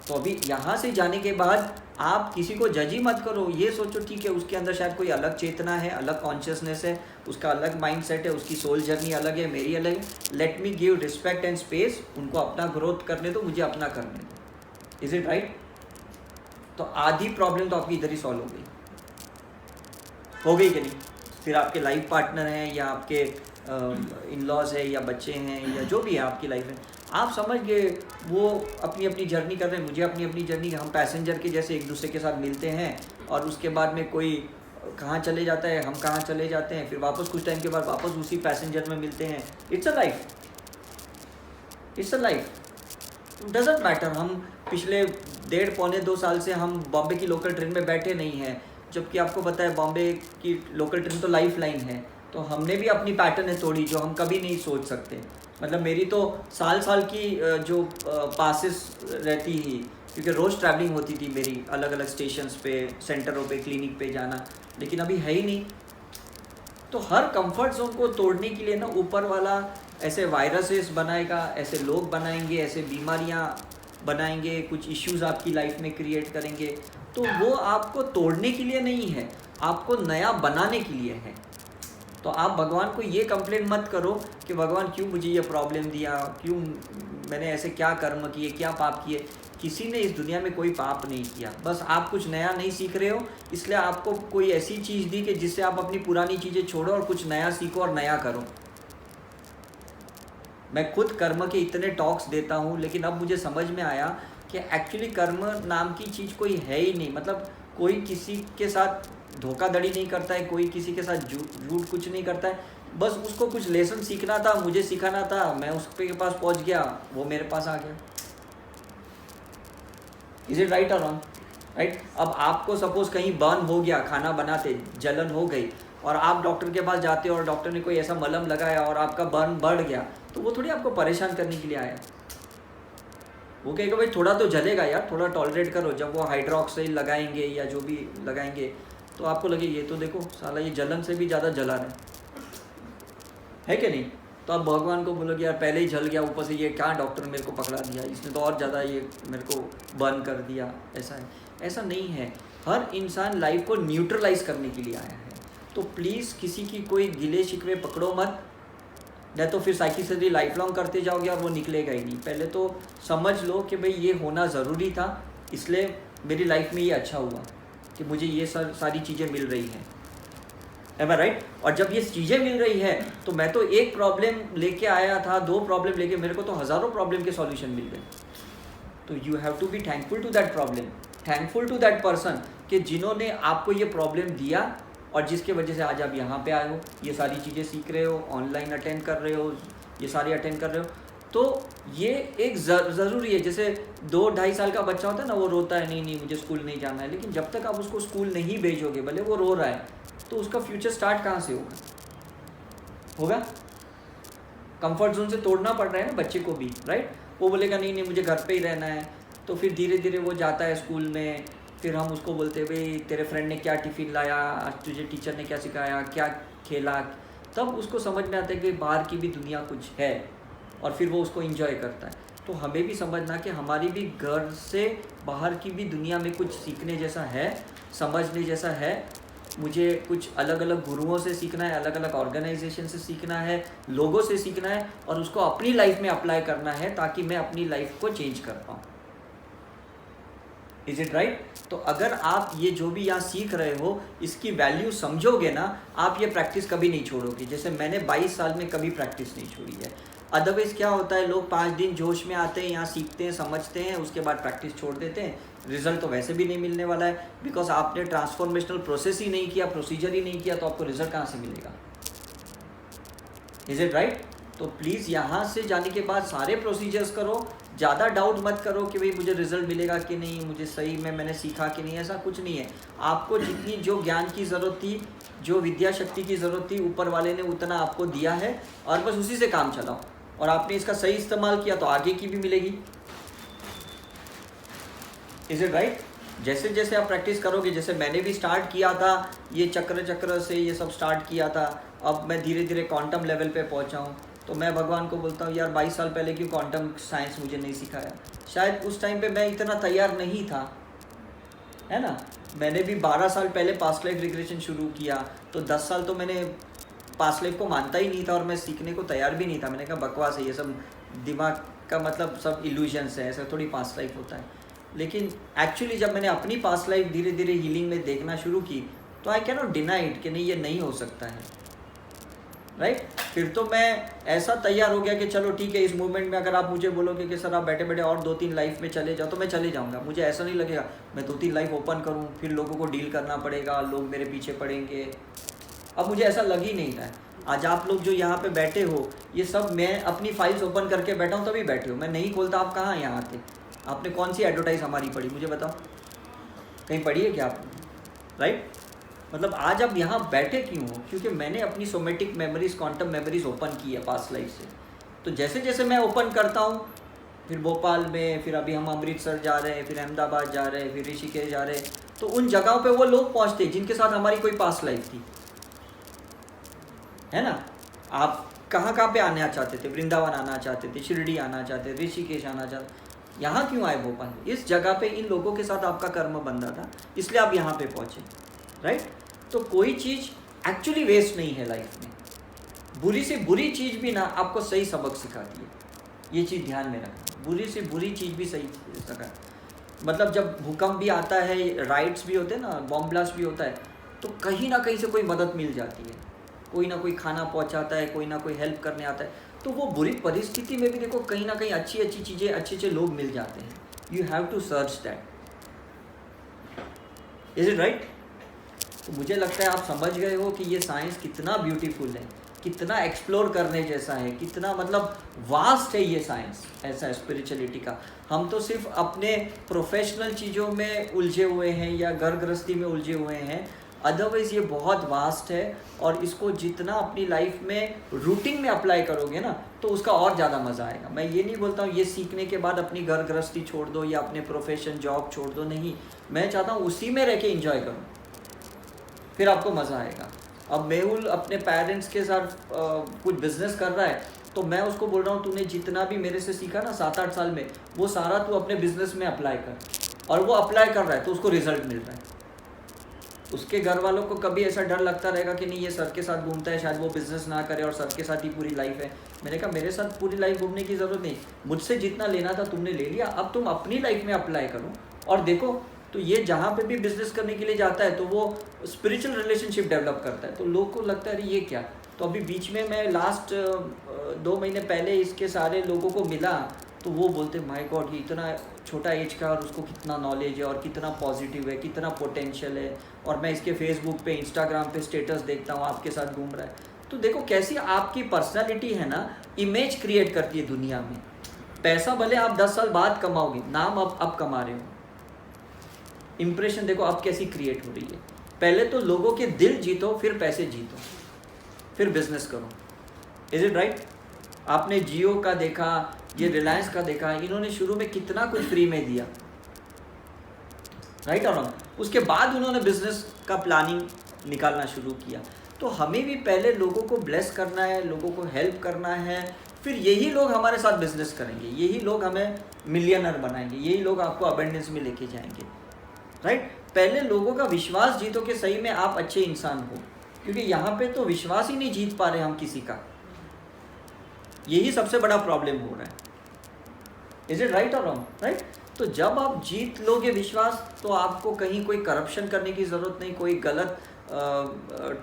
तो अभी यहाँ से जाने के बाद आप किसी को जज ही मत करो, ये सोचो ठीक है उसके अंदर शायद कोई अलग चेतना है, अलग कॉन्शियसनेस है, उसका अलग माइंडसेट है, उसकी सोल जर्नी अलग है, मेरी अलग है। Let me give respect and space, उनको अपना ग्रोथ करने दो, मुझे अपना करने दो। Is it right? तो आधी प्रॉब्लम तो आपकी इधर ही सॉल्व हो गई कि नहीं? फिर आपके लाइफ पार्टनर हैं या आपके इन लॉज है या बच्चे हैं या जो भी है आपकी लाइफ में, आप समझ गए वो अपनी अपनी जर्नी कर रहे हैं, मुझे अपनी अपनी जर्नी, हम पैसेंजर के जैसे एक दूसरे के साथ मिलते हैं, और उसके बाद में कोई कहाँ चले जाता है, हम कहाँ चले जाते हैं, फिर वापस कुछ टाइम के बाद वापस उसी पैसेंजर में मिलते हैं। It's a life, it's a life, doesn't matter. हम पिछले 1.5-2 साल से हम बॉम्बे की लोकल ट्रेन में बैठे नहीं हैं, जबकि आपको पता है बॉम्बे की लोकल ट्रेन तो लाइफ लाइन है। तो हमने भी अपनी पैटर्न है तोड़ी जो हम कभी नहीं सोच सकते। मतलब मेरी तो साल की जो पासेस रहती ही, क्योंकि रोज़ ट्रैवलिंग होती थी मेरी अलग अलग स्टेशंस पे, सेंटरों पे, क्लिनिक पे जाना, लेकिन अभी है ही नहीं। तो हर कंफर्ट जोन को तोड़ने के लिए ना ऊपर वाला ऐसे वायरसेस बनाएगा, ऐसे लोग बनाएंगे, ऐसे बीमारियां बनाएंगे, कुछ इश्यूज आपकी लाइफ में क्रिएट करेंगे। तो वो आपको तोड़ने के लिए नहीं है, आपको नया बनाने के लिए है। तो आप भगवान को ये कंप्लेंट मत करो कि भगवान क्यों मुझे ये प्रॉब्लम दिया, क्यों मैंने ऐसे क्या कर्म किए, क्या पाप किए। किसी ने इस दुनिया में कोई पाप नहीं किया, बस आप कुछ नया नहीं सीख रहे हो, इसलिए आपको कोई ऐसी चीज़ दी कि जिससे आप अपनी पुरानी चीज़ें छोड़ो और कुछ नया सीखो और नया करो। मैं खुद कर्म के इतने टॉक्स देता हूँ, लेकिन अब मुझे समझ में आया कि एक्चुअली कर्म नाम की चीज़ कोई है ही नहीं। मतलब कोई किसी के साथ धोखाधड़ी नहीं करता है, कोई किसी के साथ झूठ कुछ नहीं करता है। बस उसको कुछ लेसन सीखना था, मुझे सिखाना था, मैं उसके पास पहुंच गया, वो मेरे पास आ गया। इज इट राइट और रॉन्ग? राइट। अब आपको सपोज कहीं बर्न हो गया, खाना बनाते जलन हो गई, और आप डॉक्टर के पास जाते हो और डॉक्टर ने कोई ऐसा मलहम लगाया और आपका बर्न बढ़ गया, तो वो थोड़ी आपको परेशान करने के लिए आया। वो कहेगा भाई थोड़ा तो जलेगा यार, थोड़ा टॉलरेट करो। जब वो हाइड्रोक्साइड लगाएंगे या जो भी लगाएंगे तो आपको लगे ये तो देखो साला ये जलन से भी ज़्यादा जला रहा है कि नहीं? तो आप भगवान को बोलोगे यार पहले ही जल गया, ऊपर से ये क्या डॉक्टर मेरे को पकड़ा दिया, इसने तो और ज़्यादा ये मेरे को बर्न कर दिया। ऐसा है? ऐसा नहीं है। हर इंसान लाइफ को न्यूट्रलाइज करने के लिए आया है। तो प्लीज़ किसी की कोई गिले शिकवे पकड़ो मत, नहीं तो फिर साइकियाट्री लाइफ लॉन्ग करते जाओगे और वो निकलेगा ही नहीं। पहले तो समझ लो कि भाई ये होना ज़रूरी था, इसलिए मेरी लाइफ में ये अच्छा हुआ कि मुझे ये सारी चीज़ें मिल रही हैं। एम आई राइट? और जब ये चीज़ें मिल रही है तो मैं तो एक प्रॉब्लम लेके आया था, 2 प्रॉब्लम लेके, मेरे को तो हज़ारों प्रॉब्लम के सॉल्यूशन मिल गए। तो you have to be thankful to that problem, thankful to that person कि जिन्होंने आपको ये प्रॉब्लम दिया और जिसके वजह से आज आप यहाँ पे आए हो, ये सारी चीज़ें सीख रहे हो, ऑनलाइन अटेंड कर रहे हो, ये सारी अटेंड कर रहे हो। तो ये एक ज़रूरी है। जैसे 2-2.5 साल का बच्चा होता है ना, वो रोता है नहीं मुझे स्कूल नहीं जाना है, लेकिन जब तक आप उसको स्कूल नहीं भेजोगे, भले वो रो रहा है, तो उसका फ्यूचर स्टार्ट कहाँ से होगा? कंफर्ट जोन से तोड़ना पड़ रहा है ना बच्चे को भी, राइट? वो बोलेगा नहीं मुझे घर पे ही रहना है, तो फिर धीरे धीरे वो जाता है स्कूल में। फिर हम उसको बोलते हैं भाई तेरे फ्रेंड ने क्या टिफ़िन लाया, आज तुझे टीचर ने क्या सिखाया, क्या खेला, तब उसको समझ में आता है कि बाहर की भी दुनिया कुछ है, और फिर वो उसको एंजॉय करता है। तो हमें भी समझना कि हमारी भी घर से बाहर की भी दुनिया में कुछ सीखने जैसा है, समझने जैसा है। मुझे कुछ अलग अलग गुरुओं से सीखना है, अलग अलग ऑर्गेनाइजेशन से सीखना है, लोगों से सीखना है, और उसको अपनी लाइफ में अप्लाई करना है ताकि मैं अपनी लाइफ को चेंज कर पाऊँ। Is it right? तो अगर आप ये जो भी यहाँ सीख रहे हो इसकी वैल्यू समझोगे ना, आप ये प्रैक्टिस कभी नहीं छोड़ोगे। जैसे मैंने 22 साल में कभी प्रैक्टिस नहीं छोड़ी है। अदरवाइज़ क्या होता है, लोग 5 दिन जोश में आते हैं, यहाँ सीखते हैं, समझते हैं, उसके बाद प्रैक्टिस छोड़ देते हैं। रिजल्ट तो वैसे भी नहीं मिलने वाला है, बिकॉज आपने ट्रांसफॉर्मेशनल प्रोसेस ही नहीं किया, प्रोसीजर ही नहीं किया, तो आपको रिजल्ट कहाँ से मिलेगा? Is it right? तो प्लीज़ यहाँ से जाने के बाद सारे प्रोसीजर्स करो, ज़्यादा डाउट मत करो कि भाई मुझे रिजल्ट मिलेगा कि नहीं, मुझे सही में मैंने सीखा कि नहीं। ऐसा कुछ नहीं है। आपको जितनी जो ज्ञान की ज़रूरत थी, जो विद्या शक्ति की ज़रूरत थी, ऊपर वाले ने उतना आपको दिया है, और बस उसी से काम चलाओ। और आपने इसका सही इस्तेमाल किया तो आगे की भी मिलेगी। Is it right? जैसे जैसे आप प्रैक्टिस करोगे, जैसे मैंने भी स्टार्ट किया था, ये चक्र से ये सब स्टार्ट किया था, अब मैं धीरे धीरे क्वांटम लेवल पे पहुंचा हूँ। तो मैं भगवान को बोलता हूँ यार 22 साल पहले क्यों क्वांटम साइंस मुझे नहीं सिखाया? शायद उस टाइम पे मैं इतना तैयार नहीं था, है ना। मैंने भी 12 साल पहले पास्ट लाइफ रिग्रेशन शुरू किया, तो 10 साल तो मैंने पास्ट लाइफ को मानता ही नहीं था और मैं सीखने को तैयार भी नहीं था। मैंने कहा बकवास है ये सब, दिमाग का मतलब सब इल्यूजन्स है, ऐसा थोड़ी पास्ट लाइफ होता है। लेकिन एक्चुअली जब मैंने अपनी पास्ट लाइफ धीरे धीरे हीलिंग में देखना शुरू की, तो I can not deny it कि नहीं ये नहीं हो सकता है, राइट? फिर तो मैं ऐसा तैयार हो गया कि चलो ठीक है, इस मूवमेंट में अगर आप मुझे बोलोगे कि सर आप बैठे बैठे और 2-3 लाइफ में चले जाओ, तो मैं चले जाऊंगा। मुझे ऐसा नहीं लगेगा मैं 2-3 लाइफ ओपन करूं, फिर लोगों को डील करना पड़ेगा, लोग मेरे पीछे पड़ेंगे। अब मुझे ऐसा लग ही नहीं रहा है। आज आप लोग जो यहाँ पे बैठे हो, ये सब मैं अपनी फाइल्स ओपन करके बैठा हूँ तभी बैठे हो। मैं नहीं खोलता आप कहाँ यहाँ आते? आपने कौन सी एडवर्टाइज हमारी पढ़ी, मुझे बताओ, कहीं पढ़ी है क्या आपने? राइट? मतलब आज आप यहाँ बैठे क्यों हो? क्योंकि मैंने अपनी somatic memories, quantum memories open की है पास्ट लाइफ से। तो जैसे जैसे मैं ओपन करता हूँ, फिर भोपाल में, फिर अभी हम अमृतसर जा रहे हैं, फिर अहमदाबाद जा रहे हैं, फिर ऋषिकेश जा रहे हैं, तो उन जगहों पे वो लोग पहुँचते जिनके साथ हमारी कोई पास्ट लाइफ थी, है ना। आप कहाँ कहाँ पे आना चाहते थे? वृंदावन आना चाहते थे, शिरडी आना चाहते थे, ऋषिकेश आना चाहते, यहाँ क्यों आए भोपाल? इस जगह पे इन लोगों के साथ आपका कर्म बंधा था, इसलिए आप यहाँ पे पहुँचे, राइट? तो कोई चीज़ एक्चुअली वेस्ट नहीं है लाइफ में। बुरी से बुरी चीज़ भी ना आपको सही सबक सिखाती है, ये चीज़ ध्यान में रखना। बुरी से बुरी चीज़ भी सही सिखा, मतलब जब भूकंप भी आता है, राइट्स भी होते हैं ना, बॉम्ब ब्लास्ट भी होता है, तो कहीं ना कहीं से कोई मदद मिल जाती है, कोई ना कोई खाना पहुंचाता है, कोई ना कोई हेल्प करने आता है। तो वो बुरी परिस्थिति में भी देखो कहीं ना कहीं अच्छी अच्छी चीज़ें, अच्छे अच्छे लोग मिल जाते हैं। You have to search that. Is it right? तो मुझे लगता है आप समझ गए हो कि ये साइंस कितना ब्यूटीफुल है, कितना एक्सप्लोर करने जैसा है, कितना मतलब वास्ट है ये साइंस ऐसा स्पिरिचुअलिटी का। हम तो सिर्फ अपने प्रोफेशनल चीज़ों में उलझे हुए हैं या घर गृहस्थी में उलझे हुए हैं, अदरवाइज़ ये बहुत वास्ट है। और इसको जितना अपनी लाइफ में रूटीन में अप्लाई करोगे ना तो उसका और ज़्यादा मज़ा आएगा। मैं ये नहीं बोलता हूँ ये सीखने के बाद अपनी घर गृहस्थी छोड़ दो या अपने प्रोफेशन जॉब छोड़ दो, नहीं, मैं चाहता हूँ उसी में रह के इंजॉय करो, फिर आपको मज़ा आएगा। अब मेहुल अपने पेरेंट्स के साथ कुछ बिजनेस कर रहा है, तो मैं उसको बोल रहा हूँ तूने जितना भी मेरे से सीखा ना 7-8 साल में, वो सारा तू अपने बिजनेस में अप्लाई कर। और वो अप्लाई कर रहा है तो उसको रिजल्ट मिल रहा है। उसके घर वालों को कभी ऐसा डर लगता रहेगा कि नहीं ये सर के साथ घूमता है, शायद वो बिजनेस ना करे और सर के साथ ही पूरी लाइफ है। मैंने कहा मेरे साथ पूरी लाइफ घूमने की ज़रूरत नहीं, मुझसे जितना लेना था तुमने ले लिया, अब तुम अपनी लाइफ में अप्लाई करो और देखो। तो ये जहाँ पे भी बिजनेस करने के लिए जाता है तो वो स्पिरिचुअल रिलेशनशिप डेवलप करता है, तो लोग को लगता है अरे ये क्या। तो अभी बीच में मैं लास्ट 2 महीने पहले इसके सारे लोगों को मिला, तो वो बोलते माय गॉड ये इतना छोटा एज का और उसको कितना नॉलेज है और कितना पॉजिटिव है, कितना पोटेंशियल है। और मैं इसके फेसबुक पे इंस्टाग्राम पे स्टेटस देखता हूँ आपके साथ घूम रहा है। तो देखो कैसी आपकी पर्सनालिटी है ना, इमेज क्रिएट करती है दुनिया में। पैसा भले आप 10 साल बाद कमाओगे, नाम अब कमा रहे हो, इंप्रेशन देखो अब कैसी क्रिएट हो रही है। पहले तो लोगों के दिल जीतो, फिर पैसे जीतो, फिर बिजनेस करो। Is it right? आपने जियो का देखा, ये रिलायंस का देखा, इन्होंने शुरू में कितना कुछ फ्री में दिया, राइट और रॉन्ग? उसके बाद उन्होंने बिजनेस का प्लानिंग निकालना शुरू किया। तो हमें भी पहले लोगों को ब्लेस करना है, लोगों को हेल्प करना है, फिर यही लोग हमारे साथ बिजनेस करेंगे, यही लोग हमें मिलियनर बनाएंगे, यही लोग आपको अबेंडेंस में लेके जाएंगे, राइट? पहले लोगों का विश्वास जीतो कि सही में आप अच्छे इंसान हो, क्योंकि यहाँ पे तो विश्वास ही नहीं जीत पा रहे हम किसी का, यही सबसे बड़ा प्रॉब्लम हो रहा है। इज इट राइट और रॉन्ग? राइट? तो जब आप जीत लोगे विश्वास, तो आपको कहीं कोई करप्शन करने की ज़रूरत नहीं, कोई गलत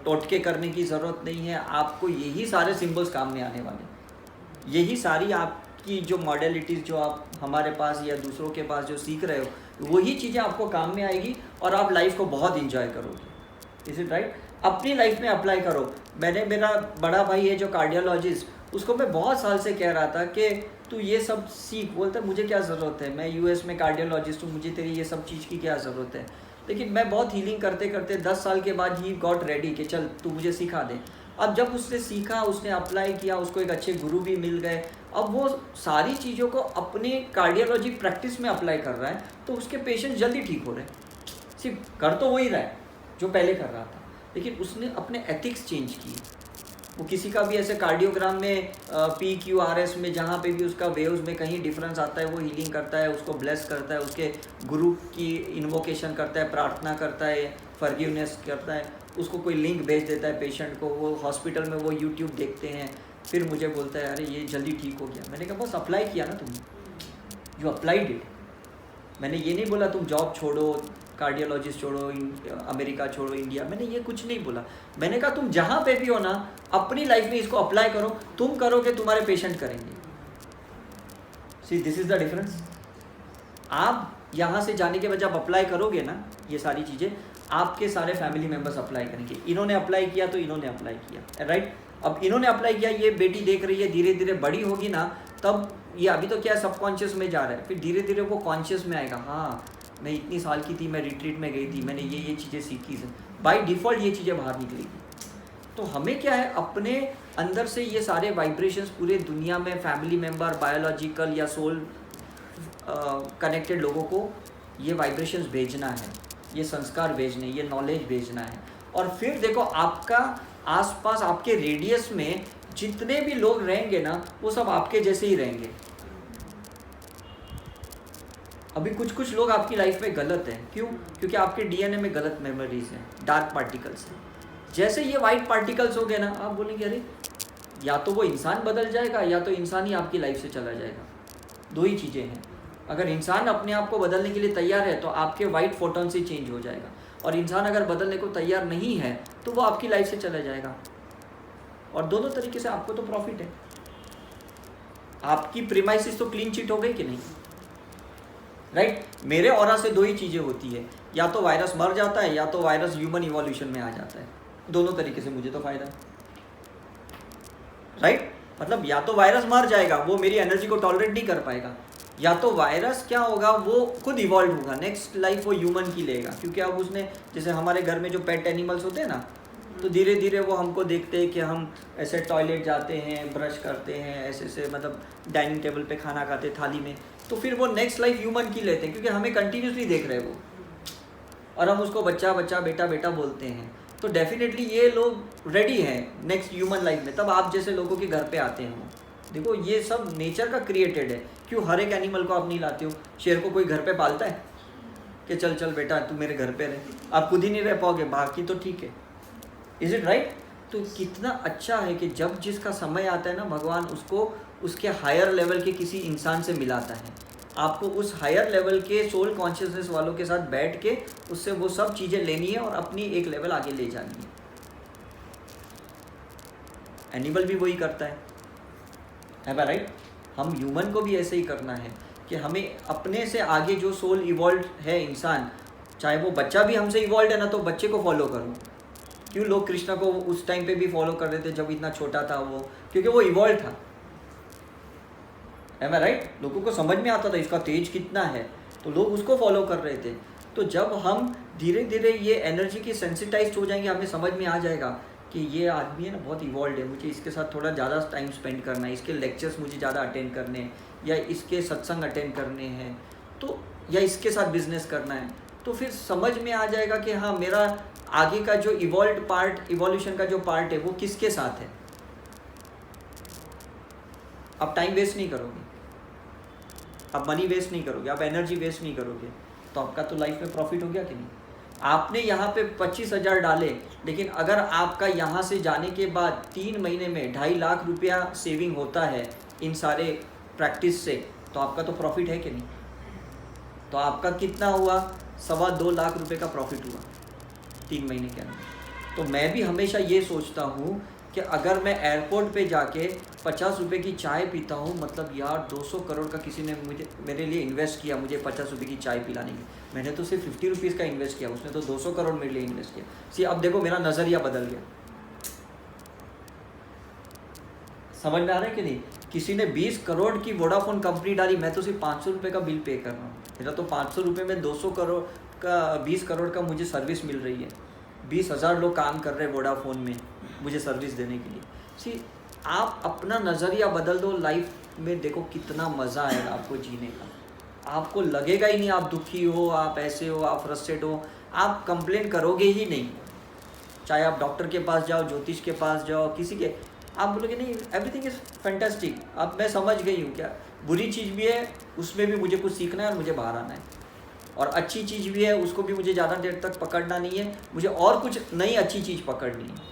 टोटके करने की ज़रूरत नहीं है। आपको यही सारे सिंबल्स काम में आने वाले, यही सारी आपकी जो मॉडलिटीज़ जो आप हमारे पास या दूसरों के पास जो सीख रहे हो, वही चीज़ें आपको काम में आएगी और आप लाइफ को बहुत इंजॉय करोगे। Is it right? अपनी लाइफ में अप्लाई करो। मैंने, मेरा बड़ा भाई है जो कार्डियोलॉजिस्ट, उसको मैं बहुत साल से कह रहा था कि तू ये सब सीख। बोलता मुझे क्या ज़रूरत है, मैं यूएस में कार्डियोलॉजिस्ट हूँ, मुझे तेरी ये सब चीज़ की क्या ज़रूरत है। लेकिन मैं बहुत हीलिंग करते करते 10 साल के बाद ही गॉट रेडी कि चल तू मुझे सिखा दे। अब जब उसने सीखा, उसने अप्लाई किया, उसको एक अच्छे गुरु भी मिल गए, अब वो सारी चीज़ों को अपने कार्डियोलॉजी प्रैक्टिस में अप्लाई कर रहा है, तो उसके पेशेंट जल्दी ठीक हो रहे हैं। सिर्फ कर तो वही रहा है जो पहले कर रहा था, लेकिन उसने अपने एथिक्स चेंज किए। वो किसी का भी ऐसे कार्डियोग्राम में PQRS में जहाँ पे भी उसका वेव्स में कहीं डिफरेंस आता है, वो हीलिंग करता है, उसको ब्लेस करता है, उसके गुरु की इन्वोकेशन करता है, प्रार्थना करता है, फॉरगिवनेस करता है, उसको कोई लिंक भेज देता है पेशेंट को, वो हॉस्पिटल में वो यूट्यूब देखते हैं, फिर मुझे बोलता है अरे ये जल्दी ठीक हो गया। मैंने कहा बस अप्लाई किया ना तुमने, यू अप्लाइड इट। मैंने ये नहीं बोला तुम जॉब छोड़ो, कार्डियोलॉजिस्ट छोड़ो, अमेरिका छोड़ो, इंडिया, मैंने ये कुछ नहीं बोला। मैंने कहा तुम जहाँ पे भी हो ना, अपनी लाइफ में इसको अप्लाई करो, तुम करोगे तुम्हारे पेशेंट करेंगे। See this is the difference. आप यहाँ से जाने के बाद जब अप्लाई करोगे ना ये सारी चीज़ें, आपके सारे फैमिली मेम्बर्स अप्लाई करेंगे। इन्होंने अप्लाई किया तो इन्होंने अप्लाई किया, राइट? अब इन्होंने अप्लाई किया, ये बेटी देख रही है, धीरे धीरे बड़ी होगी ना, तब ये अभी तो क्या सबकॉन्शियस में जा रहा है, फिर धीरे धीरे वो कॉन्शियस में आएगा। हाँ मैं इतनी साल की थी, मैं रिट्रीट में गई थी, मैंने ये चीज़ें सीखी थी, बाय डिफ़ॉल्ट ये चीज़ें बाहर निकलेगी। तो हमें क्या है, अपने अंदर से ये सारे वाइब्रेशंस पूरे दुनिया में फैमिली मेम्बर, बायोलॉजिकल या सोल कनेक्टेड लोगों को ये वाइब्रेशंस भेजना है, ये संस्कार भेजने, ये नॉलेज भेजना है। और फिर देखो आपका आसपास, आपके रेडियस में जितने भी लोग रहेंगे ना, वो सब आपके जैसे ही रहेंगे। अभी कुछ कुछ लोग आपकी लाइफ में गलत हैं, क्यों? क्योंकि आपके डीएनए में गलत मेमोरीज हैं, डार्क पार्टिकल्स हैं। जैसे ये वाइट पार्टिकल्स हो गए ना, आप बोलेंगे अरे या तो वो इंसान बदल जाएगा या तो इंसान ही आपकी लाइफ से चला जाएगा। दो ही चीज़ें हैं। अगर इंसान अपने आप को बदलने के लिए तैयार है तो आपके वाइट फोटोन से चेंज हो जाएगा, और इंसान अगर बदलने को तैयार नहीं है तो वो आपकी लाइफ से चला जाएगा। और दोनों तरीके से आपको तो प्रॉफिट है। आपकी प्रीमाइसिस तो क्लीन चिट हो गई कि नहीं? राइट। मेरे ऑरा से दो ही चीज़ें होती है, या तो वायरस मर जाता है या तो वायरस ह्यूमन इवोल्यूशन में आ जाता है। दोनों तरीके से मुझे तो फायदा है, राइट। मतलब या तो वायरस मर जाएगा, वो मेरी एनर्जी को टॉलरेट नहीं कर पाएगा, या तो वायरस क्या होगा, वो खुद इवॉल्व होगा, नेक्स्ट लाइफ वो ह्यूमन की लेगा। क्योंकि अब उसने, जैसे हमारे घर में जो पेट एनिमल्स होते हैं ना, तो धीरे धीरे वो हमको देखते हैं कि हम ऐसे टॉयलेट जाते हैं, ब्रश करते हैं, ऐसे ऐसे मतलब डाइनिंग टेबल पे खाना खाते थाली में, तो फिर वो नेक्स्ट लाइफ ह्यूमन की लेते हैं, क्योंकि हमें कंटिन्यूसली देख रहे हैं वो, और हम उसको बच्चा बच्चा बेटा बेटा बोलते हैं। तो डेफिनेटली ये लोग रेडी हैं नेक्स्ट ह्यूमन लाइफ में, तब आप जैसे लोगों के घर पे आते हैं वो। देखो ये सब नेचर का क्रिएटेड है। क्यों हर एक एनिमल को आप नहीं लाते हो? शेर को कोई घर पे पालता है कि चल चल बेटा तू मेरे घर पे रह? आप खुद ही नहीं रह पाओगे, बाकी तो ठीक है। Is it right? तो कितना अच्छा है कि जब जिसका समय आता है ना, भगवान उसको उसके हायर लेवल के किसी इंसान से मिलाता है। आपको उस हायर लेवल के सोल कॉन्शियसनेस वालों के साथ बैठ के उससे वो सब चीज़ें लेनी है और अपनी एक लेवल आगे ले जानी है। एनिमल भी वही करता है ना, राइट? हम ह्यूमन को भी ऐसे ही करना है कि हमें अपने से आगे जो सोल इवॉल्व है इंसान, चाहे वो बच्चा भी हमसे इवॉल्व है ना, तो बच्चे को फॉलो करो। क्यों लोग कृष्णा को उस टाइम पे भी फॉलो कर रहे थे जब इतना छोटा था वो? क्योंकि वो इवॉल्व था। एम आई राइट? लोगों को समझ में आता था इसका तेज कितना है, तो लोग उसको फॉलो कर रहे थे। तो जब हम धीरे धीरे ये एनर्जी की सेंसिटाइज हो जाएंगे, हमें समझ में आ जाएगा कि ये आदमी है ना बहुत इवॉल्व है, मुझे इसके साथ थोड़ा ज़्यादा टाइम स्पेंड करना है, इसके लेक्चर्स मुझे ज़्यादा अटेंड करने हैं, या इसके सत्संग अटेंड करने हैं, तो या इसके साथ बिजनेस करना है, तो फिर समझ में आ जाएगा कि हाँ मेरा आगे का जो इवॉल्व पार्ट, इवोल्यूशन का जो पार्ट है वो किसके साथ है। आप टाइम वेस्ट नहीं करोगे, आप मनी वेस्ट नहीं करोगे, आप एनर्जी वेस्ट नहीं करोगे, तो आपका तो लाइफ में प्रॉफिट हो गया कि नहीं? आपने यहाँ पे 25,000 डाले, लेकिन अगर आपका यहाँ से जाने के बाद 3 महीने में 2.5 लाख रुपया सेविंग होता है इन सारे प्रैक्टिस से, तो आपका तो प्रॉफिट है कि नहीं? तो आपका कितना हुआ? 2.25 लाख रुपए का प्रॉफिट हुआ 3 महीने के अंदर। तो मैं भी हमेशा ये सोचता हूँ कि अगर मैं एयरपोर्ट पे जाके 50 रुपये की चाय पीता हूँ, मतलब यार 200 करोड़ का किसी ने मेरे लिए इन्वेस्ट किया, मुझे 50 रुपये की चाय पिलाने की। मैंने तो सिर्फ 50 रुपीज़ का इन्वेस्ट किया, उसने तो 200 करोड़ मेरे लिए इन्वेस्ट किया। सी अब देखो मेरा नज़रिया बदल गया। समझ में आ रहा है कि नहीं? किसी ने 20 करोड़ की वोडाफोन कंपनी डाली, मैं तो सिर्फ 500 रुपये का बिल पे कर रहा हूँ। मेरा तो 500 रुपये में 200 करोड़ का 20 करोड़ का मुझे सर्विस मिल रही है। 20,000 लोग काम कर रहे हैं वोडाफोन में मुझे सर्विस देने के लिए। सी आप अपना नज़रिया बदल दो, लाइफ में देखो कितना मज़ा आएगा आपको जीने का। आपको लगेगा ही नहीं आप दुखी हो, आप ऐसे हो, आप फ्रस्ट्रेट हो, आप कंप्लेन करोगे ही नहीं। चाहे आप डॉक्टर के पास जाओ, ज्योतिष के पास जाओ, किसी के, आप बोलोगे नहीं एवरीथिंग इज़ फैंटास्टिक। अब मैं समझ गई हूँ क्या बुरी चीज़ भी है, उसमें भी मुझे कुछ सीखना है और मुझे बाहर आना है, और अच्छी चीज़ भी है, उसको भी मुझे ज़्यादा देर तक पकड़ना नहीं है, मुझे और कुछ नई अच्छी चीज़ पकड़नी है।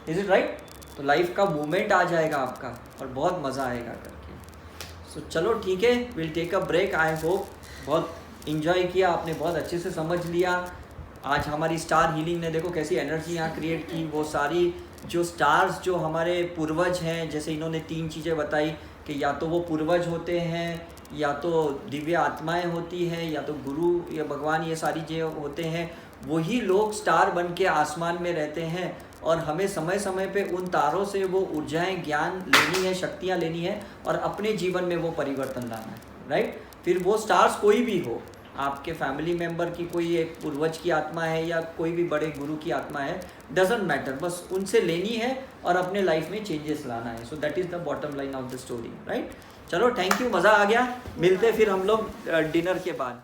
Is it right? तो लाइफ का मूवमेंट आ जाएगा आपका और बहुत मज़ा आएगा करके। सो चलो ठीक है, will take a break. I hope बहुत इन्जॉय किया आपने, बहुत अच्छे से समझ लिया। आज हमारी स्टार हीलिंग ने देखो कैसी एनर्जी यहाँ क्रिएट की। वो सारी जो स्टार्स जो हमारे पूर्वज हैं, जैसे इन्होंने 3 चीज़ें बताई कि या तो वो पूर्वज होते हैं, या तो दिव्य आत्माएं होती हैं, या तो गुरु या भगवान, ये सारी जो होते हैं वही लोग स्टार बन के आसमान में रहते हैं। और हमें समय समय पे उन तारों से वो ऊर्जाएं, ज्ञान लेनी है, शक्तियाँ लेनी है और अपने जीवन में वो परिवर्तन लाना है, राइट? फिर वो स्टार्स कोई भी हो, आपके फैमिली मेम्बर की कोई एक पूर्वज की आत्मा है या कोई भी बड़े गुरु की आत्मा है, डजेंट मैटर, बस उनसे लेनी है और अपने लाइफ में चेंजेस लाना है। So that is the bottom line of the story, right? चलो थैंक यू, मज़ा आ गया। मिलते फिर हम लोग डिनर के बाद।